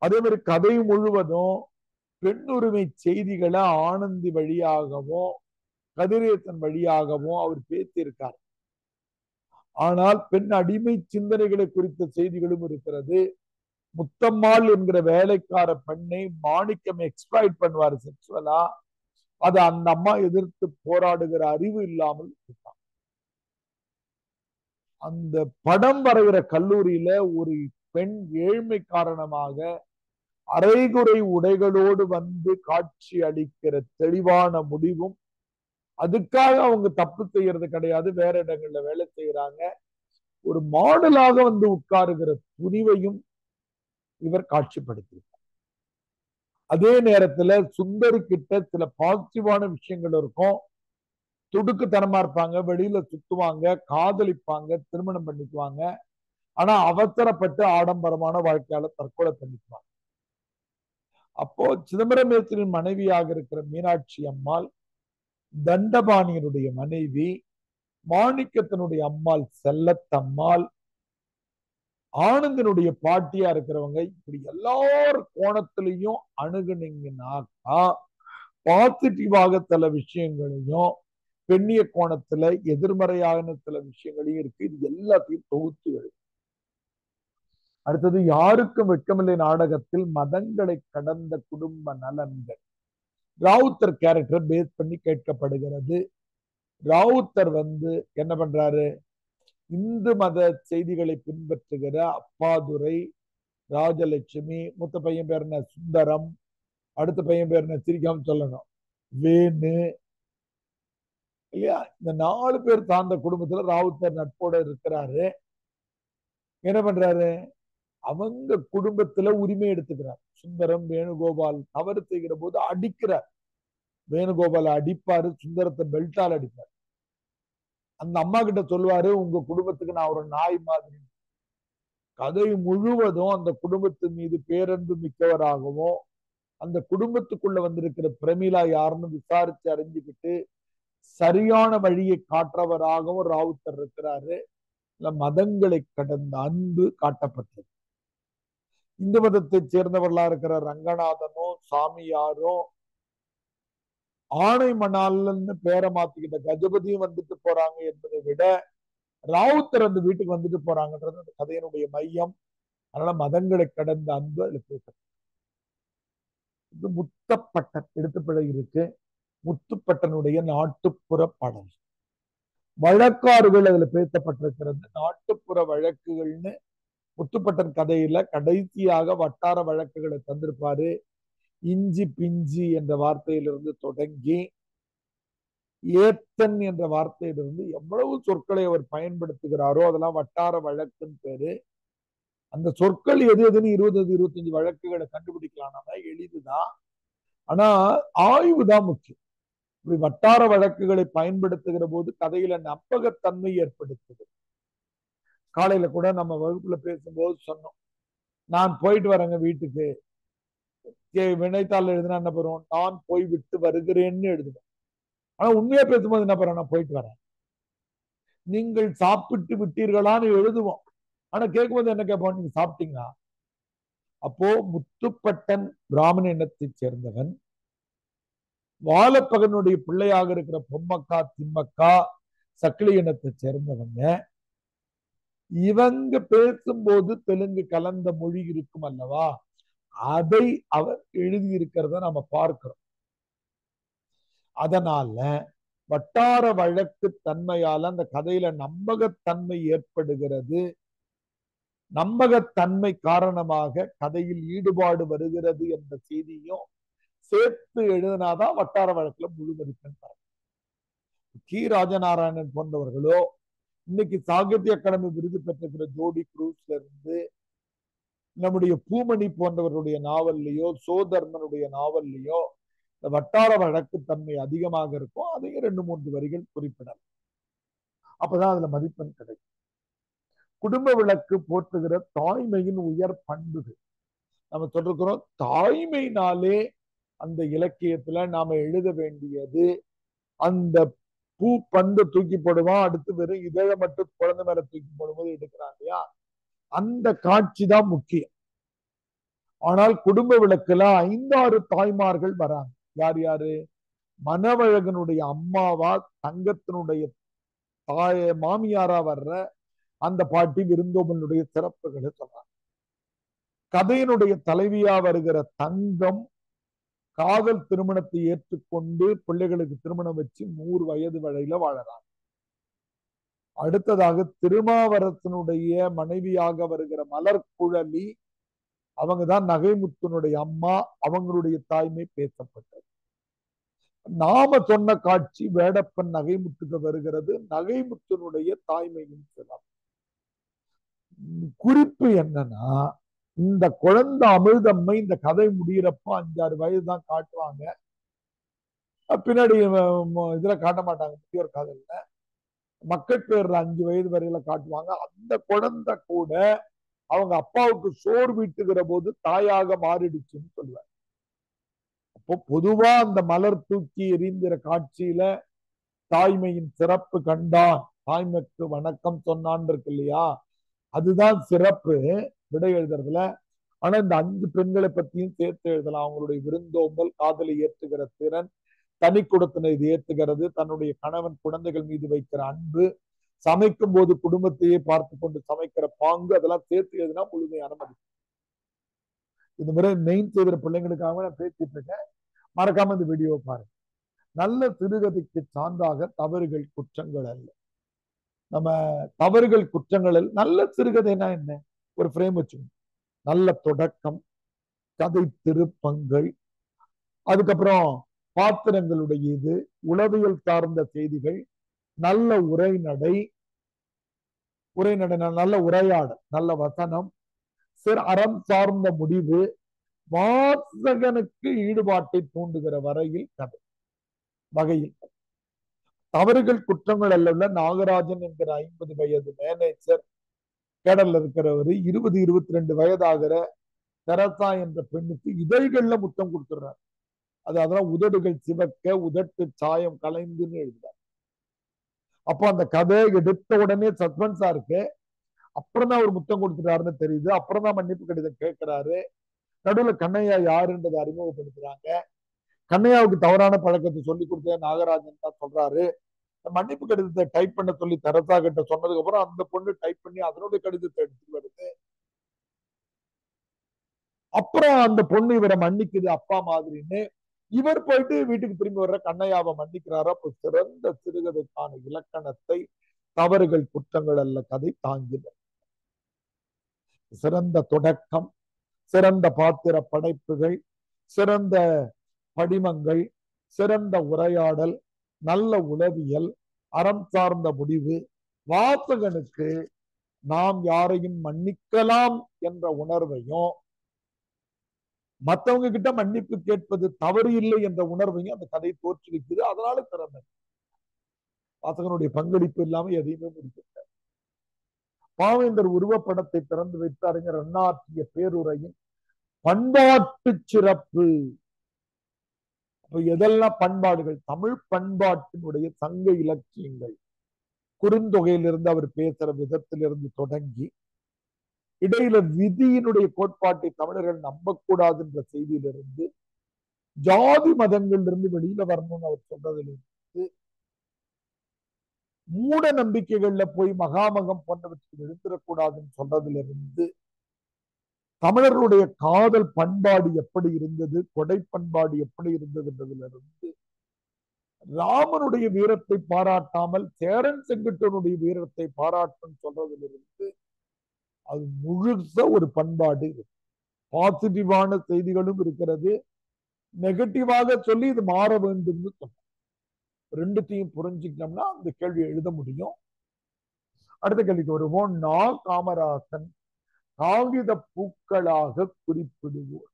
அதே மாதிரி கதை முழுவதும் பெண் உரிமை செய்திகளை ஆனந்தி வழியாகவும் கதிரேசன் வழியாகவும் அவர் பேசியிருக்கார். ஆனால் பெண் அடிமை சிந்தனைகளை குறித்த செய்திகளும் இருக்கிறது. முத்தம்மாள் என்கிற வேலைக்கார பெண்ணை மாணிக்கம் எக்ஸ்பிளாய்ட் பண்ணுவார் செக்சுவலா. அதை அந்த அம்மா எதிர்த்து போராடுகிற அறிவு இல்லாமல் இருக்கான். அந்த படம் வரைகிற கல்லூரியில ஒரு பெண் ஏழ்மை காரணமாக அரைகுறை உடைகளோடு காட்சி அளிக்கிற தெளிவான முடிவும், அதுக்காக அவங்க தப்பு செய்யறது கிடையாது, வேற இடங்கள்ல வேலை செய்யறாங்க, ஒரு மாடலாக உட்காருகிற துணிவையும் இவர் காட்சிப்படுத்தியிருக்கார். அதே நேரத்துல சுந்தரி கிட்ட சில பாசிட்டிவான விஷயங்கள் இருக்கும். துடுக்குத்தனமா இருப்பாங்க, வெளியில சுத்துவாங்க, காதலிப்பாங்க, திருமணம் பண்ணிக்குவாங்க. ஆனா அவசரப்பட்டு ஆடம்பரமான வாழ்க்கையால தற்கொலை பண்ணிக்குவாங்க. அப்போ சிதம்பரமேசரின் மனைவியாக இருக்கிற மீனாட்சி அம்மாள் தண்டபாணியனுடைய மனைவி, மாணிக்கத்தினுடைய அம்மாள் செல்லத்தம்மாள், ஆனந்தனுடைய பாட்டியா இருக்கிறவங்க இப்படி எல்லார் கோணத்திலையும் அணுகுனீங்கன்னாக்கா பாசிட்டிவாக சில விஷயங்களையும் பெண்ணிய கோணத்துல எதிர்மறையான சில விஷயங்களையும் இருக்கு. இது எல்லாத்தையும் தொகுத்து எழுது. அடுத்தது யாருக்கும் வெட்கமில்லை நாடகத்தில் மதங்களை கடந்த குடும்ப நலன்கள் ராவுத்தர் கேரக்டர் பேஸ் பண்ணி கேட்கப்படுகிறது. ராவுத்தர் என்ன பண்றாரு, இந்து மத செய்திகளை பின்பற்றுகிற அப்பாதுரை, ராஜலட்சுமி, மூத்த பையன் பேர் என்ன சுந்தரம், அடுத்த பையன் பேர் என்ன சிரிக்காம சொல்லணும் வேணு இல்லையா, இந்த 4 பேர் சார்ந்த குடும்பத்துல ராவுத்தர் நட்போட இருக்கிறாரு. என்ன பண்றாரு, அவங்க குடும்பத்துல உரிமை எடுத்துக்கிறார். சுந்தரம் வேணுகோபால் தவறு செய்கிற போது அடிக்கிறார். வேணுகோபால் அடிப்பாரு, சுந்தரத்தை பெல்ட்டால் அடிப்பார். அந்த அம்மா கிட்ட சொல்லுவாரு, உங்க குடும்பத்துக்கு நான் ஒரு நாய் மாதிரி. கதை முழுவதும் அந்த குடும்பத்து மீது பேரன்பு மிக்கவராகவும் அந்த குடும்பத்துக்குள்ள வந்திருக்கிற பிரமிளா யாருன்னு விசாரிச்சு அறிஞ்சுக்கிட்டு சரியான வழியை காட்டுறவராகவும் ராவுத்தர் இருக்கிறாரு. மதங்களை கடந்த அன்பு காட்டப்பட்டது. இந்து மதத்தை சேர்ந்தவர்களா இருக்கிற ரங்கநாதனும் சாமியாரும் ஆணை மணாலன்னு பேரை மாத்திக்கிட்ட கஜபதியும் வந்துட்டு போறாங்க என்பதை விட ராவுத்தர் அந்த வீட்டுக்கு வந்துட்டு போறாங்கன்றது அந்த கதையினுடைய மையம். அதனால மதங்களை கடந்த அன்பு அதுல பேசுறது. இது முத்தப்பட்டன் எழுத்துப்பிழை இருக்கு. முத்துப்பட்டனுடைய நாட்டுப்புற பாடல் வழக்காறுகள் அதுல பேசப்பட்டிருக்கிறது. நாட்டுப்புற வழக்குகள்னு முத்துப்பட்டன் கதையில கடைசியாக வட்டார வழக்குகளை தந்திருப்பாரு. இஞ்சி பிஞ்சி என்ற வார்த்தையிலிருந்து தொடங்கி ஏத்தன் என்ற வார்த்தையிலிருந்து எவ்வளவு சொற்களை அவர் பயன்படுத்துகிறாரோ அதெல்லாம் வட்டார வழக்குன்னு பேரு. அந்த சொற்கள் எது எதுன்னு 20-25 வழக்குகளை கண்டுபிடிக்கலாம், எளிதுதான். ஆனா ஆய்வு தான் முக்கியம். இப்படி வட்டார வழக்குகளை பயன்படுத்துகிற போது கதையில நம்பகத்தன்மை ஏற்படுத்துது. காலையில கூட நம்ம வகுப்புல பேசும்போது சொன்னோம், நான் போயிட்டு வரேங்க வீட்டுக்கு, வினைத்தாள் எழுதுனா என்ன பண்ணுவோம், நான் போய் விட்டு வருகிறேன்னு எழுதுவேன். ஆனா உண்மையா பேசும்போது என்ன பண்ணுறேன், நான் போயிட்டு வரேன். நீங்கள் சாப்பிட்டு விட்டீர்களான்னு எழுதுவோம். ஆனா கேட்கும்போது என்ன கேட்போம், நீங்க சாப்பிட்டீங்களா? அப்போ முத்துப்பட்டன் பிராமண இனத்தை சேர்ந்தவன், வாழப்பகனுடைய பிள்ளையாக இருக்கிற பொம்மக்கா திம்மக்கா சக்கிலி இனத்தை சேர்ந்தவங்க. இவங்க பேசும்போது தெலுங்கு கலந்த மொழி இருக்கும் அல்லவா, அதை அவர் எழுதியிருக்கிறத நம்ம பார்க்கிறோம். அதனால வட்டார வழக்கு தன்மையால அந்த கதையில நம்பகத்தன்மை ஏற்படுகிறது. நம்பகத்தன்மை காரணமாக கதையில் ஈடுபாடு வருகிறது என்ற செய்தியும் சேர்த்து எழுதினாதான் வட்டார வழக்குல முழு மதிப்பெண் தரும். கி ராஜநாராயணன் போன்றவர்களோ, இன்னைக்கு சாகித்ய அகாடமி விருது பெற்றிருக்கிற ஜோடி குரூஸ்ல இருந்து நம்முடைய பூமணி போன்றவர்களுடைய நாவல்லையோ சோதர்மனுடைய நாவல்லையோ இந்த வட்டார வழக்கு தன்மை அதிகமாக இருக்கும். அதையும் 2-3 வரிகள் குறிப்பிடலாம். அப்பதான் அதுல மதிப்பெண் கிடைக்கும். குடும்ப விளக்கு போற்றுகிற தாய்மையின் உயர் பண்புகள் நம்ம சொல்லிருக்கிறோம். தாய்மைனாலே அந்த இலக்கியத்துல நாம எழுத வேண்டியது, அந்த பூ பந்து தூக்கி போடுவான், அடுத்து வெறும் இதழ மட்டும் குழந்தை மேல தூக்கி போடும்போது எடுக்கிறான் இல்லையா, அந்த காட்சி தான் முக்கியம். ஆனால் குடும்ப விளக்குல 5-6 தாய்மார்கள் வராங்க. யார் யாரு? மணவழகனுடைய அம்மாவா தங்கத்தினுடைய மாமியாரா வர்ற அந்த பாட்டி விருந்தோம்பனுடைய சிறப்புகளை சொல்றாங்க. கதையினுடைய தலைவியா வருகிற தங்கம் காதல் திருமணத்தை ஏற்றுக்கொண்டு பிள்ளைகளுக்கு திருமணம் வச்சு 100 வயது வரையில வாழறாங்க. அடுத்ததாக திருமாவரத்தினுடைய மனைவியாக வருகிற மலர்குழலி, அவங்கதான் நகைமுத்துனுடைய அம்மா, அவங்களுடைய தாய்மை பேசப்பட்டது. நாம சொன்ன காட்சி வேடப்பன் நகைமுத்துக்கு வருகிறது. நகைமுத்தினுடைய தாய்மையின் சிறப்பு. குறிப்பு என்னன்னா, இந்த குழந்தை அமிழ்தம்மை இந்த கதை முடிகிறப்ப 5-6 வயது தான் காட்டுவாங்க. பின்னாடி இதுல காட்ட மாட்டாங்க. முதியோர் காதல்ல மக்கட்பேர்ல 5 வயது வரையில காட்டுவாங்க. அந்த குழந்தை கூட அவங்க அப்பாவுக்கு சோறு வீட்டுகிற போது தாயாக மாறிடுச்சுன்னு சொல்லுவாங்க. அப்போ பொதுவா அந்த மலர் தூக்கி எரிந்திர காட்சியில தாய்மையின் சிறப்பு கண்டான், தாய்மைக்கு வணக்கம் சொன்னான் இருக்கு இல்லையா, அதுதான் சிறப்பு விடை எழுதுறதுல. ஆனா இந்த 5 பெண்களை பத்தியும் சேர்த்து எழுதலாம். அவங்களுடைய விருந்தோம்பல், காதலை ஏற்றுகிற திறன், தனி கொடுத்தனை இது ஏற்றுகிறது, தன்னுடைய கணவன் குழந்தைகள் மீது வைக்கிற அன்பு, சமைக்கும் போது குடும்பத்தையே பார்த்து கொண்டு சமைக்கிற பாங்கு, அதெல்லாம் சேர்த்து எழுதினா முழுமையான மதிப்பு. இந்த முறை மெயின் செய்கிற பிள்ளைங்களுக்காக நான் பேசிட்டு இருக்கேன். மறக்காம இந்த வீடியோவை பாருங்க. நல்ல சிறுகதைக்கு சான்றாக தவறுகள் குற்றங்கள் அல்ல. நம்ம தவறுகள் குற்றங்கள் நல்ல சிறுகதைனா என்ன? ஒரு ஃப்ரேம் வச்சுக்கணும். நல்ல தொடக்கம், கதை திருப்பங்கள், அதுக்கப்புறம் பாத்திரங்களுடைய இது, உளவியல் சார்ந்த செய்திகள், நல்ல உரைநடை, நல்ல உரையாடல், நல்ல வசனம், அறம் சார்ந்த முடிவு, வாசகனுக்கு ஈடுபாட்டை தூண்டுகிற வரையில் கதை வகையில். தவறுகள் குற்றங்கள் அல்ல. நாகராஜன் என்கிற 50 வயது மேனேஜர் கேடல்ல இருக்கிறவர் 22 வயதாகிற தெரசா என்ற பெண்ணுக்கு இதழ்கள்ல முத்தம் கொடுத்துடுறார். அதெல்லாம் உதடுகள் சிவக்க உதட்டு சாயம் கலைந்துன்னு எழுதுறார். அப்போ அந்த கதை எடுத்த உடனே சஸ்பென்ஸா இருக்கு. அப்புறம் தான் அவர் முத்தம் கொடுத்துட்டாருன்னு தெரியுது. அப்புறம் தான் மன்னிப்பு கடிதம் கேட்கிறாரு. நடுவுல கண்ணையா யாருன்றதை அறிமுகப்படுத்துறாங்க. கண்ணையாவுக்கு தவறான பழக்கத்தை சொல்லி கொடுத்த நாகராஜன் தான் சொல்றாரு. மன்னிப்பு கடிதத்தை டைப் பண்ண சொல்லி தெரசா கிட்ட சொன்னதுக்கு அப்புறம் அந்த பொண்ணு டைப் பண்ணி அதனுடைய கடிதத்தை எடுத்து வருது. அப்புறம் அந்த பொண்ணு இவரை மன்னிக்குது அப்பா மாதிரின்னு. இவர் போயிட்டு வீட்டுக்கு திரும்பி வர்ற கண்ணையாவை மன்னிக்கிறாரு. அப்ப சிறந்த சிறுகதைக்கான இலக்கணத்தை தவறுகள் குற்றங்கள் அல்ல கதை தாங்கின. சிறந்த தொடக்கம், சிறந்த பாத்திர படைப்புகள், சிறந்த படிமங்கள், சிறந்த உரையாடல், நல்ல உளவியல், அறம் சார்ந்த முடிவு, வாசகனுக்கு நாம் யாரையும் மன்னிக்கலாம் என்ற உணர்வையும் மற்றவங்க கிட்ட மன்னிப்பு கேட்பது தவறு இல்லை என்ற உணர்வையும் அந்த கதை தோற்றுவிக்குது. அதனால திறமை. வாசகனுடைய பங்களிப்பு இல்லாம எதையுமே முடிக்கல. பாவேந்தர் உருவப்படத்தை திறந்து வைத்து அறிஞர் அண்ணா ஆற்றிய பேருரையின் பண்பாட்டு சிறப்பு. அப்ப எதெல்லாம் பண்பாடுகள்? தமிழ் பண்பாட்டினுடைய சங்க இலக்கியங்கள், குறுந்தொகையிலிருந்து அவர் பேசுற விதத்திலிருந்து தொடங்கி இடையில விதியினுடைய கோட்பாட்டை தமிழர்கள் நம்பக்கூடாது என்ற செய்தியிலிருந்து, ஜாதி மதங்களிலிருந்து வெளியில வரணும்னு அவர் சொல்றதிலிருந்து, மூட நம்பிக்கைகள்ல போய் மகாமகம் போன்றவற்றுக்கு எழுந்திடக்கூடாதுன்னு சொல்றதிலிருந்து, தமிழர்களுடைய காதல் பண்பாடு எப்படி இருந்தது, கொடை பண்பாடு எப்படி இருந்தது என்றதிலிருந்து, ராமனுடைய வீரத்தை பாராட்டாமல் சேரன் செங்குட்டனுடைய வீரத்தை பாராட்டும் சொல்றதிலிருந்து, அது முழுச ஒரு பண்பாடு இருக்கு. பாசிட்டிவான செய்திகளும் இருக்கிறது, நெகட்டிவாக சொல்லி இது மாற வேண்டும்னு சொன்ன. ரெண்டுத்தையும் புரிஞ்சுக்கிட்டோம்னா அந்த கேள்வி எழுத முடியும். அடுத்த கேள்விக்கு வருவோம். நா காமராசன் காகித பூக்களாக குறிப்பிடுவோம்.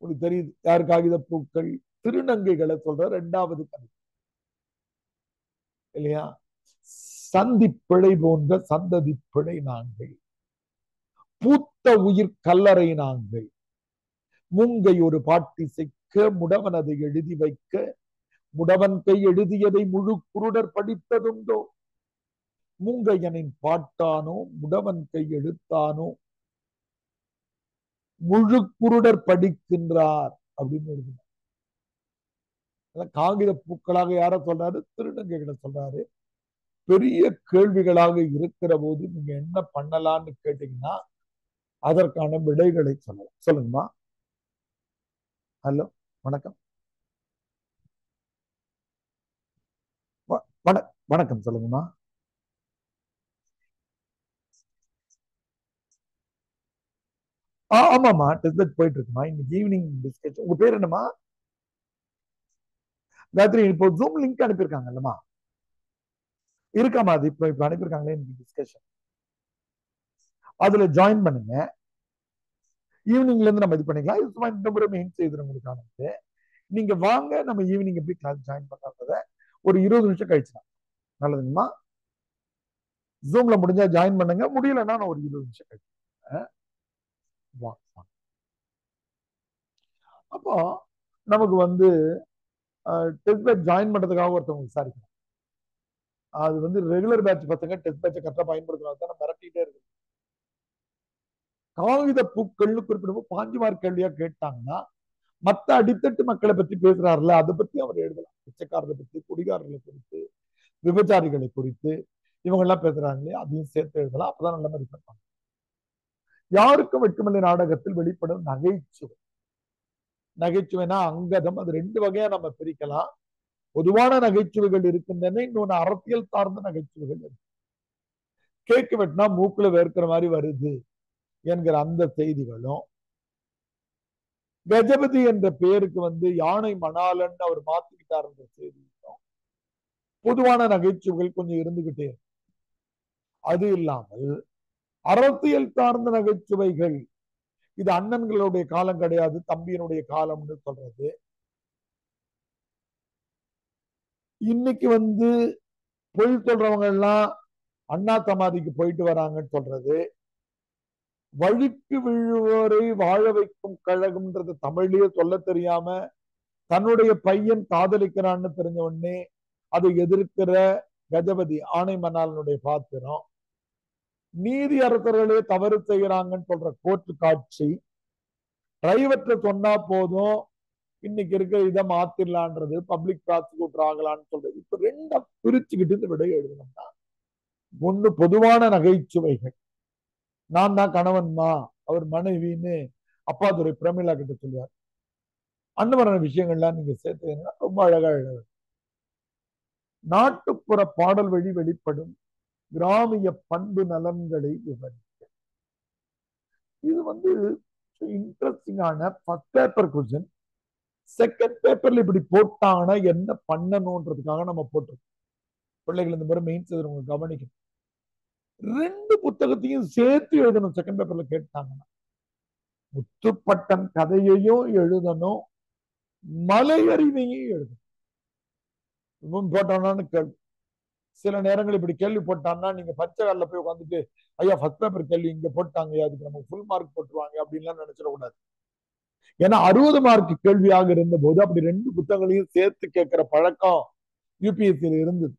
உங்களுக்கு தெரியுது யார் காகித பூக்கள்? திருநங்கைகளை சொல்ற 2வது கதை இல்லையா? சந்திப்பிழை போன்ற சந்ததி பிழை நாங்கள், பூத்த உயிர் கல்லறை நாங்கள், மூங்கை ஒரு பாட்டிசைக்க முடவன் அதை எழுதி வைக்க, முடவன் கை எழுதியதை முழு குருடர் படித்ததுண்டோ, மூங்கையனின் பாட்டானோ முடவன் கை எழுத்தானோ முழு குருடர் படிக்கின்றார் அப்படின்னு எழுதினார். காகித பூக்களாக யார சொல்றாரு? திருநங்கைகளை சொல்றாரு. பெரிய கேள்விகளாக இருக்கிற போது நீங்க என்ன பண்ணலாம்னு கேட்டீங்கன்னா அதற்கான விடைகளை சொல்லலாம். சொல்லுங்கம்மா. ஹலோ, வணக்கம். வணக்கம், சொல்லுங்கம்மா. ஆமாமா, டெஸ்ட் போயிட்டு இருக்குமா? இன்னைக்கு ஈவினிங் டிஸ்கஷன். உங்க பேர் என்னமா? காயத்ரி. இப்போ ஜூம் லிங்க் அனுப்பியிருக்காங்கல்லம்மா, இருக்காமா? அது இப்ப அனுப்பியிருக்காங்களே இன்னைக்கு டிஸ்கஷன், அதுல ஜாயின் பண்ணுங்க. ஈவினிங்ல இருந்து நம்ம இது பண்ணிக்கலாம். இது சும்மா இந்த முறை மெயின் செய்து உங்களுக்கு. நீங்க வாங்க, நம்ம ஈவினிங் எப்படி கிளாஸ் ஜாயின் பண்றத ஒரு 20 நிமிஷம் கழிச்சு. நல்லதுங்கம்மா. ஜூம்ல முடிஞ்சா ஜாயின் பண்ணுங்க, முடியலன்னா நான் ஒரு 20 நிமிஷம் கழிச்சு. அப்போ நமக்கு டெஸ்ட் பேட்ச் ஜாயின் பண்றதுக்காக ஒருத்தவங்க விசாரிக்கணும். அது ரெகுலர் பேட்ச் பசங்க டெஸ்ட் பேட்சை கரெக்டா பயன்படுத்தினா தான் மிரட்டிட்டே இருக்கு. காகித பூக்கள்னு குறிப்பிடும்போது 5 மார்க் கேள்வியா கேட்டாங்கன்னா மத்த அடித்தட்டு மக்களை பத்தி பேசுறாருல அதை பத்தி அவர் எழுதலாம். பிச்சைக்காரர்களை பத்தி, குடிகாரர்களை குறித்து, விபச்சாரிகளை குறித்து இவங்க எல்லாம் பேசுறாங்களே அதையும் சேர்த்து எழுதலாம். அப்பதான் நல்ல மாதிரி பண்ணுவாங்க. யாருக்கும் வெட்கமில்லை நாடகத்தில் வெளிப்படும் நகைச்சுவை. நகைச்சுவைனா அங்கதம், அது 2 வகையா நம்ம பிரிக்கலாம். பொதுவான நகைச்சுவைகள் இருக்கின்றன, இன்னொன்னு அரசியல் சார்ந்த நகைச்சுவைகள் இருக்கு. கேக்கு வெட்டினா மூக்குல வேர்க்கிற மாதிரி வருது என்கிற அந்த செய்திகளும், கஜபதி என்ற பெயருக்கு யானை மணாலன் அவர் மாத்திக்கிட்டார் என்ற செய்தியும் பொதுவான நகைச்சுவைகள் கொஞ்சம் இருந்துகிட்டே இருக்கு. அது இல்லாமல் அரசியல் சார்ந்த நகைச்சுவைகள், இது அண்ணன்களுடைய காலம் கிடையாது, தம்பியினுடைய காலம்னு சொல்றது. இன்னைக்கு பொய் சொல்றவங்க எல்லாம் அண்ணா சமாதிக்கு போயிட்டு வராங்கன்னு சொல்றது. வழிக்கு விழுவோரை வாழ வைக்கும் கழகம்ன்றது தமிழ்லயே சொல்ல தெரியாம தன்னுடைய பையன் காதலிக்கிறான்னு தெரிஞ்ச உடனே அதை எதிர்க்கிற கஜபதி ஆணை மணாலனுடைய பாத்திரம். நீதி அரசர்களே தவறு செய்யறாங்கன்னு சொல்ற கோர்ட்டு காட்சி. டிரைவர்ட்ட சொன்னா போதும் இன்னைக்கு இருக்க இதை மாத்திரலான்றது, பப்ளிக் ப்ராசிக்யூட்டர் ஆகலான்னு சொல்றது. இப்ப 2 பிரிச்சுக்கிட்டு இந்த விடையை எழுதணும்னா, ஒண்ணு பொதுவான நகைச்சுவைகள், நான் தான் கணவன்மா அவர் மனைவின்னு அப்பாதுரை பிரமிளா கிட்ட சொல்லுவார். அந்த மாதிரியான விஷயங்கள்லாம் நீங்க சேர்த்து ரொம்ப அழகா எழுத. நாட்டுப்புற பாடல் வழி வெளிப்படும் கிராமிய பண்பு நலன்களை விவரிக்க. இது இன்ட்ரெஸ்டிங்கான ஃபர்ஸ்ட் பேப்பர் கொஸ்டின். செகண்ட் பேப்பர்ல இப்படி போட்டாங்கன்னா என்ன பண்ணணும்ன்றதுக்காக நம்ம போட்டிருக்கோம். பிள்ளைகள் இந்த மாதிரி மெயின்ஸ் எழுதுறவங்க கவனிக்கணும். 2 புத்தகத்தையும் சேர்த்து எழுதணும். செகண்ட் பேப்பர்ல கேட்டாங்கன்னா முத்துப்பட்டன் கதையையும் எழுதணும், மலையறிவையும் எழுதணும். போட்டான்னு கேள்வி. சில நேரங்கள் இப்படி கேள்வி போட்டான்னா நீங்க பச்சை காலில் போய் உட்காந்துட்டு ஐயா ஃபர்ஸ்ட் பேப்பர் கேள்வி இங்க போட்டாங்க, அதுக்கு நம்ம ஃபுல் மார்க் போட்டுருவாங்க அப்படின்லாம் நினைச்சிடக்கூடாது. ஏன்னா 60 மார்க் கேள்வியாக இருந்த போது அப்படி 2 புத்தகங்களையும் சேர்த்து கேட்கிற பழக்கம் யூபிஎஸ்சியில இருந்தது.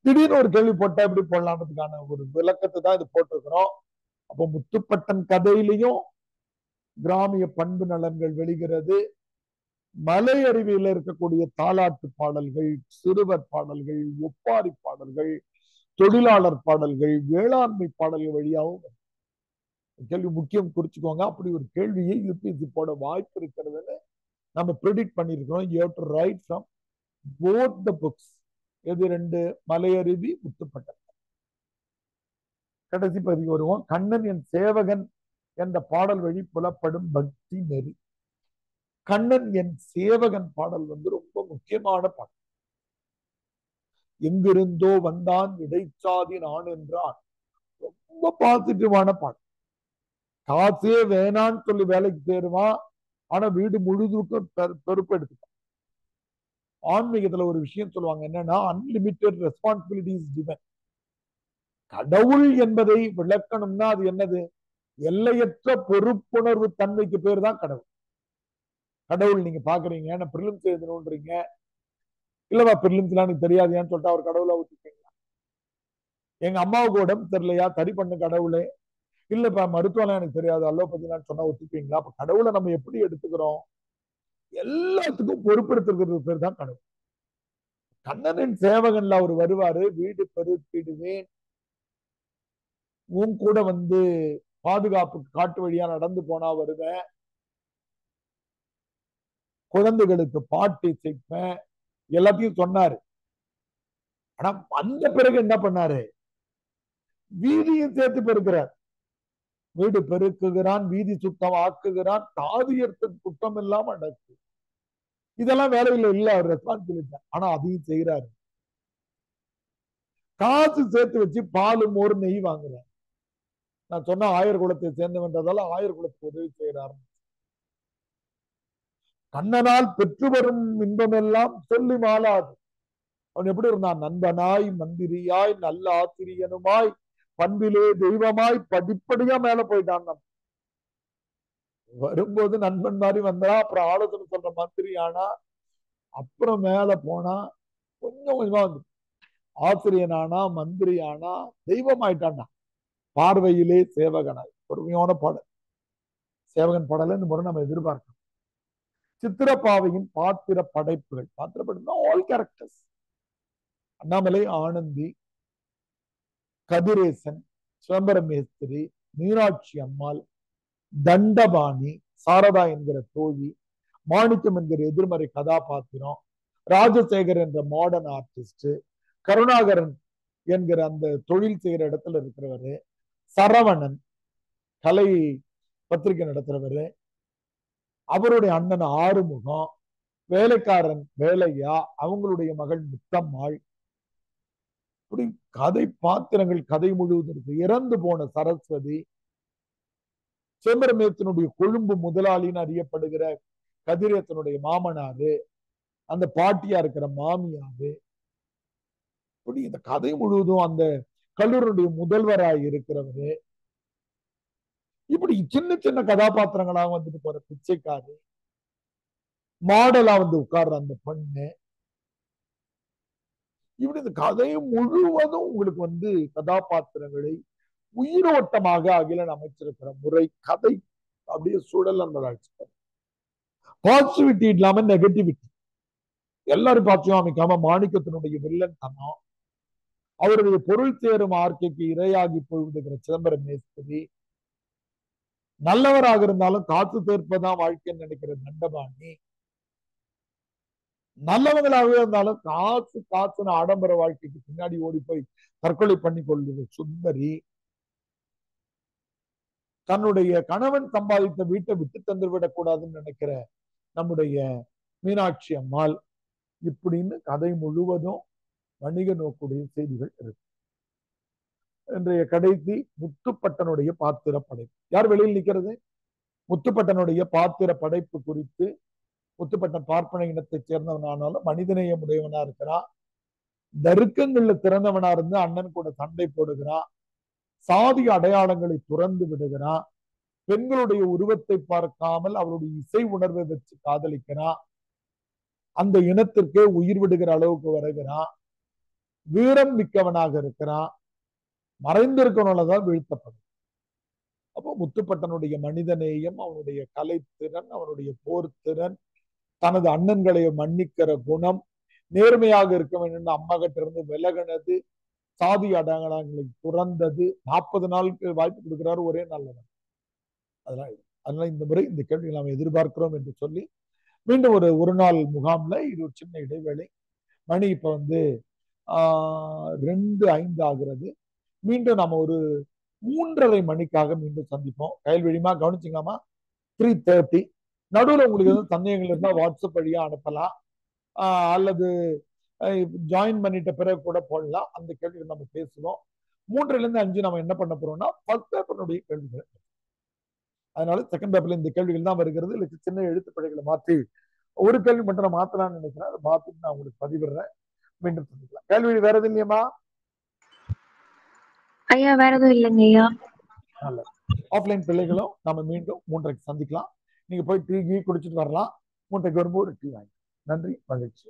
திடீர்னு ஒரு கேள்வி போட்டா எப்படி போடலாம்ன்றதுக்கான ஒரு விளக்கத்தை தான் இது போட்டிருக்கிறோம். அப்போ முத்துப்பட்டன் கதையிலையும் கிராமிய பண்பு நலன்கள் வெளிகிறது. மலை அருவியில இருக்கக்கூடிய தாலாட்டு பாடல்கள், சிறுவர் பாடல்கள், ஒப்பாரி பாடல்கள், தொழிலாளர் பாடல்கள், வேளாண்மை பாடல்கள் வழியாகவும் கேள்வி முக்கியம் குறிச்சுக்கோங்க. அப்படி ஒரு கேள்வியை யூபிஎஸ்சி போட வாய்ப்பு இருக்கிறதுன்னு நம்ம ப்ரெடிக்ட் பண்ணிருக்கிறோம். You have to right from both the books. எது 2? மலையருவி, முத்துப்பட்டன். கடைசி பகுதிக்கு வருவோம். கண்ணன் என் சேவகன் என்ற பாடல் வழி புலப்படும் பக்தி நெறி. கண்ணன் என் சேவகன் பாடல் ரொம்ப முக்கியமான பாடல். எங்கிருந்தோ வந்தான் இடைச்சாதி நான் என்றான், ரொம்ப பாசிட்டிவான பாடல். காசே வேணான்னு சொல்லி வேலைக்கு சேருவான், ஆனா வீடு முழுதுக்கும் பொறுப்பு எடுத்துப்பான். ஆன்மீகத்துல ஒரு விஷயம் சொல்லுவாங்க, என்னன்னா அன்லிமிட்டெட் ரெஸ்பான்சிபிலிட்டிஸ் given. கடவுள் என்பதை விளக்கணும்னா அது என்னது? எல்லையற்ற பொறுப்புணர்வு தன்மைக்கு பேர் தான் கடவுள். கடவுள் நீங்க பாக்குறீங்க, நான் பிரிலிம்ஸ் எழுதணும்ன்றீங்க, இல்லவா பிரிலிம்ஸ் எனக்கு தெரியாது ஏன்னு சொல்லிட்டு அவர் கடவுளை ஊத்திப்பீங்களா? எங்க அம்மாவுக்கு உடம்பு தெரியலையா, சரி பண்ண கடவுளே. இல்லப்பா மருத்துவம் எனக்கு தெரியாது, அலோபதினான்னு சொன்னா ஒத்துப்பீங்களா? அப்ப கடவுளை நம்ம எப்படி எடுத்துக்கிறோம்? எல்லாத்துக்கும் பொறுப்பெடுத்துக்கிறது பேர் தான் கடவுள். கண்ணனின் சேவகன்ல அவர் வருவாரு, வீடு பெருக்கிடுவேன், உன் கூட பாதுகாப்புக்கு காட்டு வழியா நடந்து போனா வருவேன், குழந்தைகளுக்கு பாட்டு சேர்ப்பேன், எல்லாத்தையும் சொன்னாரு. ஆனா அந்த பிறகு என்ன பண்ணாரு? வீதியும் சேர்த்து பெருக்கிறார். வீடு பெருக்குகிறான், வீதி சுத்தம் ஆக்குகிறான், தாதியர்த்தம் குற்றம் இல்லாம அடக்கு. இதெல்லாம் வேலையில இல்ல, அவர் ரெஸ்பான்சிபிலிட்டி. ஆனா அதையும் செய்யறாரு. காசு சேர்த்து வச்சு பால் மோர் நெய் வாங்குறார். நான் சொன்ன ஆயர் குலத்தை சேர்ந்தவன்றதால ஆயர் குலத்துக்கு உதவி செய்யறாரு. கண்ணனால் பெற்று வரும் இன்பமெல்லாம் சொல்லி மாளாது. அவன் எப்படி இருந்தான்? நண்பனாய், மந்திரியாய், நல்ல ஆசிரியனுமாய், பண்பிலே தெய்வமாய், படிப்படியா மேல போயிட்டான். வரும்போது நண்பன் மாதிரி வந்தா, அப்புறம் ஆலோசனை சொல்ற மந்திரி ஆனா, அப்புறம் மேல போனா கொஞ்சம் கொஞ்சமா ஆசிரியனானா, மந்திரி ஆனா, தெய்வம் ஆயிட்டான்டா. பார்வையிலே சேவகனாய். பொறுமையான பாடல். சேவகன் பாடல இந்த முறை நம்ம எதிர்பார்க்கணும். சித்திரப்பாவையின் பாத்திர படைப்புகள். பாத்திர படைப்புனா ஆல் கேரக்டர்ஸ். அண்ணாமலை, ஆனந்தி, கதிரேசன், சிதம்பரம் மேஸ்திரி, மீனாட்சி அம்மாள், தண்டபாணி, சாரதா என்கிற தோழி, மாணிக்கம் என்கிற எதிர்மறை கதாபாத்திரம், ராஜசேகர் என்ற மாடர்ன் ஆர்டிஸ்ட், கருணாகரன் என்கிற அந்த தொழில் செய்கிற இடத்துல இருக்கிறவரு, சரவணன் கலை பத்திரிகை நடத்துறவரு, அவருடைய அண்ணன் ஆறுமுகம், வேலைக்காரன் வேலையா, அவங்களுடைய மகள் முத்தம்மாள், இப்படி கதை பாத்திரங்கள் கதை முழுவதும் இருக்கு. இறந்து போன சரஸ்வதி, சிதம்பரமேத்தினுடைய கொழும்பு முதலாளின்னு அறியப்படுகிற கதிரேசனுடைய மாமனாரு, அந்த பாட்டியா இருக்கிற மாமியாரு, இப்படி இந்த கதை முழுவதும் அந்த கல்லூரியுடைய முதல்வராய் இருக்கிறவரு, இப்படி சின்ன சின்ன கதாபாத்திரங்களா வந்துட்டு போற பிச்சைக்காரி, மாடலா வந்து உட்கார்ற அந்த பெண்ணு, இப்படி இந்த கதை முழுவதும் உங்களுக்கு வந்து கதாபாத்திரங்களை உயிரோட்டமாக அகிலன் அமைச்சிருக்கிற முறை, கதை அப்படியே சுழல் என்பதாக பாசிட்டிவிட்டி இல்லாம நெகட்டிவிட்டி. எல்லாரும் பாசிட்டிவா அமைக்காம மாணிக்கத்தினுடைய வில்லன் தனம், அவருடைய பொருள் சேரும் ஆர்க்கைக்கு இரையாகி போய்விடுகிற சிதம்பரம் மேஸ்திரி, நல்லவராக இருந்தாலும் காத்து தேர்ப்பதான் வாழ்க்கைன்னு நினைக்கிற தண்டபாணி, நல்லவங்களாகவே இருந்தாலும் காசு காசுன்னு ஆடம்பர வாழ்க்கைக்கு பின்னாடி ஓடி போய் தற்கொலை பண்ணி கொள்கிற சுந்தரி, தன்னுடைய கணவன் சம்பாதித்த வீட்டை விட்டு தந்து விடக்கூடாதுன்னு நினைக்கிற நம்முடைய மீனாட்சி அம்மாள், இப்படின்னு கதை முழுவதும் வணிக நோக்குடைய செய்திகள் இருக்கு. இன்றைய கடைசி முத்துப்பட்டனுடைய பாத்திர படைப்பு. யார் வெளியில் நிக்கிறது? முத்துப்பட்டனுடைய பாத்திர படைப்பு குறித்து. முத்துப்பட்டன் பார்ப்பன இனத்தை சேர்ந்தவனானாலும் மனிதநேயம் உடையவனா இருக்கிறான். தருக்கங்கள்ல திறந்தவனா இருந்து அண்ணன் கூட சண்டை போடுகிறான். சாதி அடையாளங்களை துறந்து விடுகிறான். பெண்களுடைய உருவத்தை பார்க்காமல் அவருடைய இசை உணர்வை வச்சு காதலிக்கிறான். அந்த இனத்திற்கே உயிர் விடுகிற அளவுக்கு வருகிறான். வீரம் மிக்கவனாக இருக்கிறான். மறைந்திருக்கவனாலதான் வீழ்த்தப்படும். அப்போ முத்துப்பட்டனுடைய மனிதநேயம், அவனுடைய கலைத்திறன், அவனுடைய போர்த்திறன், தனது அண்ணன்களை மன்னிக்கிற குணம், நேர்மையாக இருக்க வேண்டும் அம்மா கிட்ட இருந்து விலகினது, சாதி அடையாளங்களை துறந்தது, 40 நாளுக்கு வாய்ப்பு கொடுக்கிறாரு ஒரே நல்லவன். அதனால இந்த முறை இந்த கேள்வி நாம் எதிர்பார்க்கிறோம் என்று சொல்லி மீண்டும் ஒரு நாள் முகாம்ல இது ஒரு சின்ன இடைவேளை. மணி இப்ப வந்து 2:05 ஆகிறது. மீண்டும் நம்ம ஒரு 3:30 மணிக்காக மீண்டும் சந்திப்போம். கயல்வெளிமா கவனிச்சுங்களாமா? 3:30. நடுவில் உங்களுக்கு எதுவும் சந்தேகங்கள் இருந்தா வாட்ஸ்அப் வழியா அனுப்பலாம், அல்லது ஜாயின் பண்ணிட்ட பிறகு கூட போடலாம். அந்த கேள்விகள் நம்ம பேசுவோம். 3:00 நம்ம என்ன பண்ண போறோம்னா ஃபர்ஸ்ட் பேப்பருடைய கேள்விகள். அதனால செகண்ட் பேப்பர்ல இந்த கேள்விகள் தான் வருகிறது. இல்லை சின்ன எழுத்துப்படைகளை மாற்றி ஒரு கேள்வி மட்டும் நான் மாத்தலாம்னு நினைக்கிறேன். அதை மாத்திட்டு நான் உங்களுக்கு பதிவிடுறேன். மீண்டும் சந்திக்கலாம். கேள்வி வேற எதுவும் இல்லையம்மா? ஐயா வேற எதுவும் இல்லைங்க ஐயா. நல்ல ஆஃப்லைன் பிள்ளைகளும் நம்ம மீண்டும் 3:30 சந்திக்கலாம். நீங்க போய் டீ குடிச்சிட்டு வரலாம். 3:30 வரும்போது ஒரு டீ வாங்கி. நன்றி, மகிழ்ச்சி.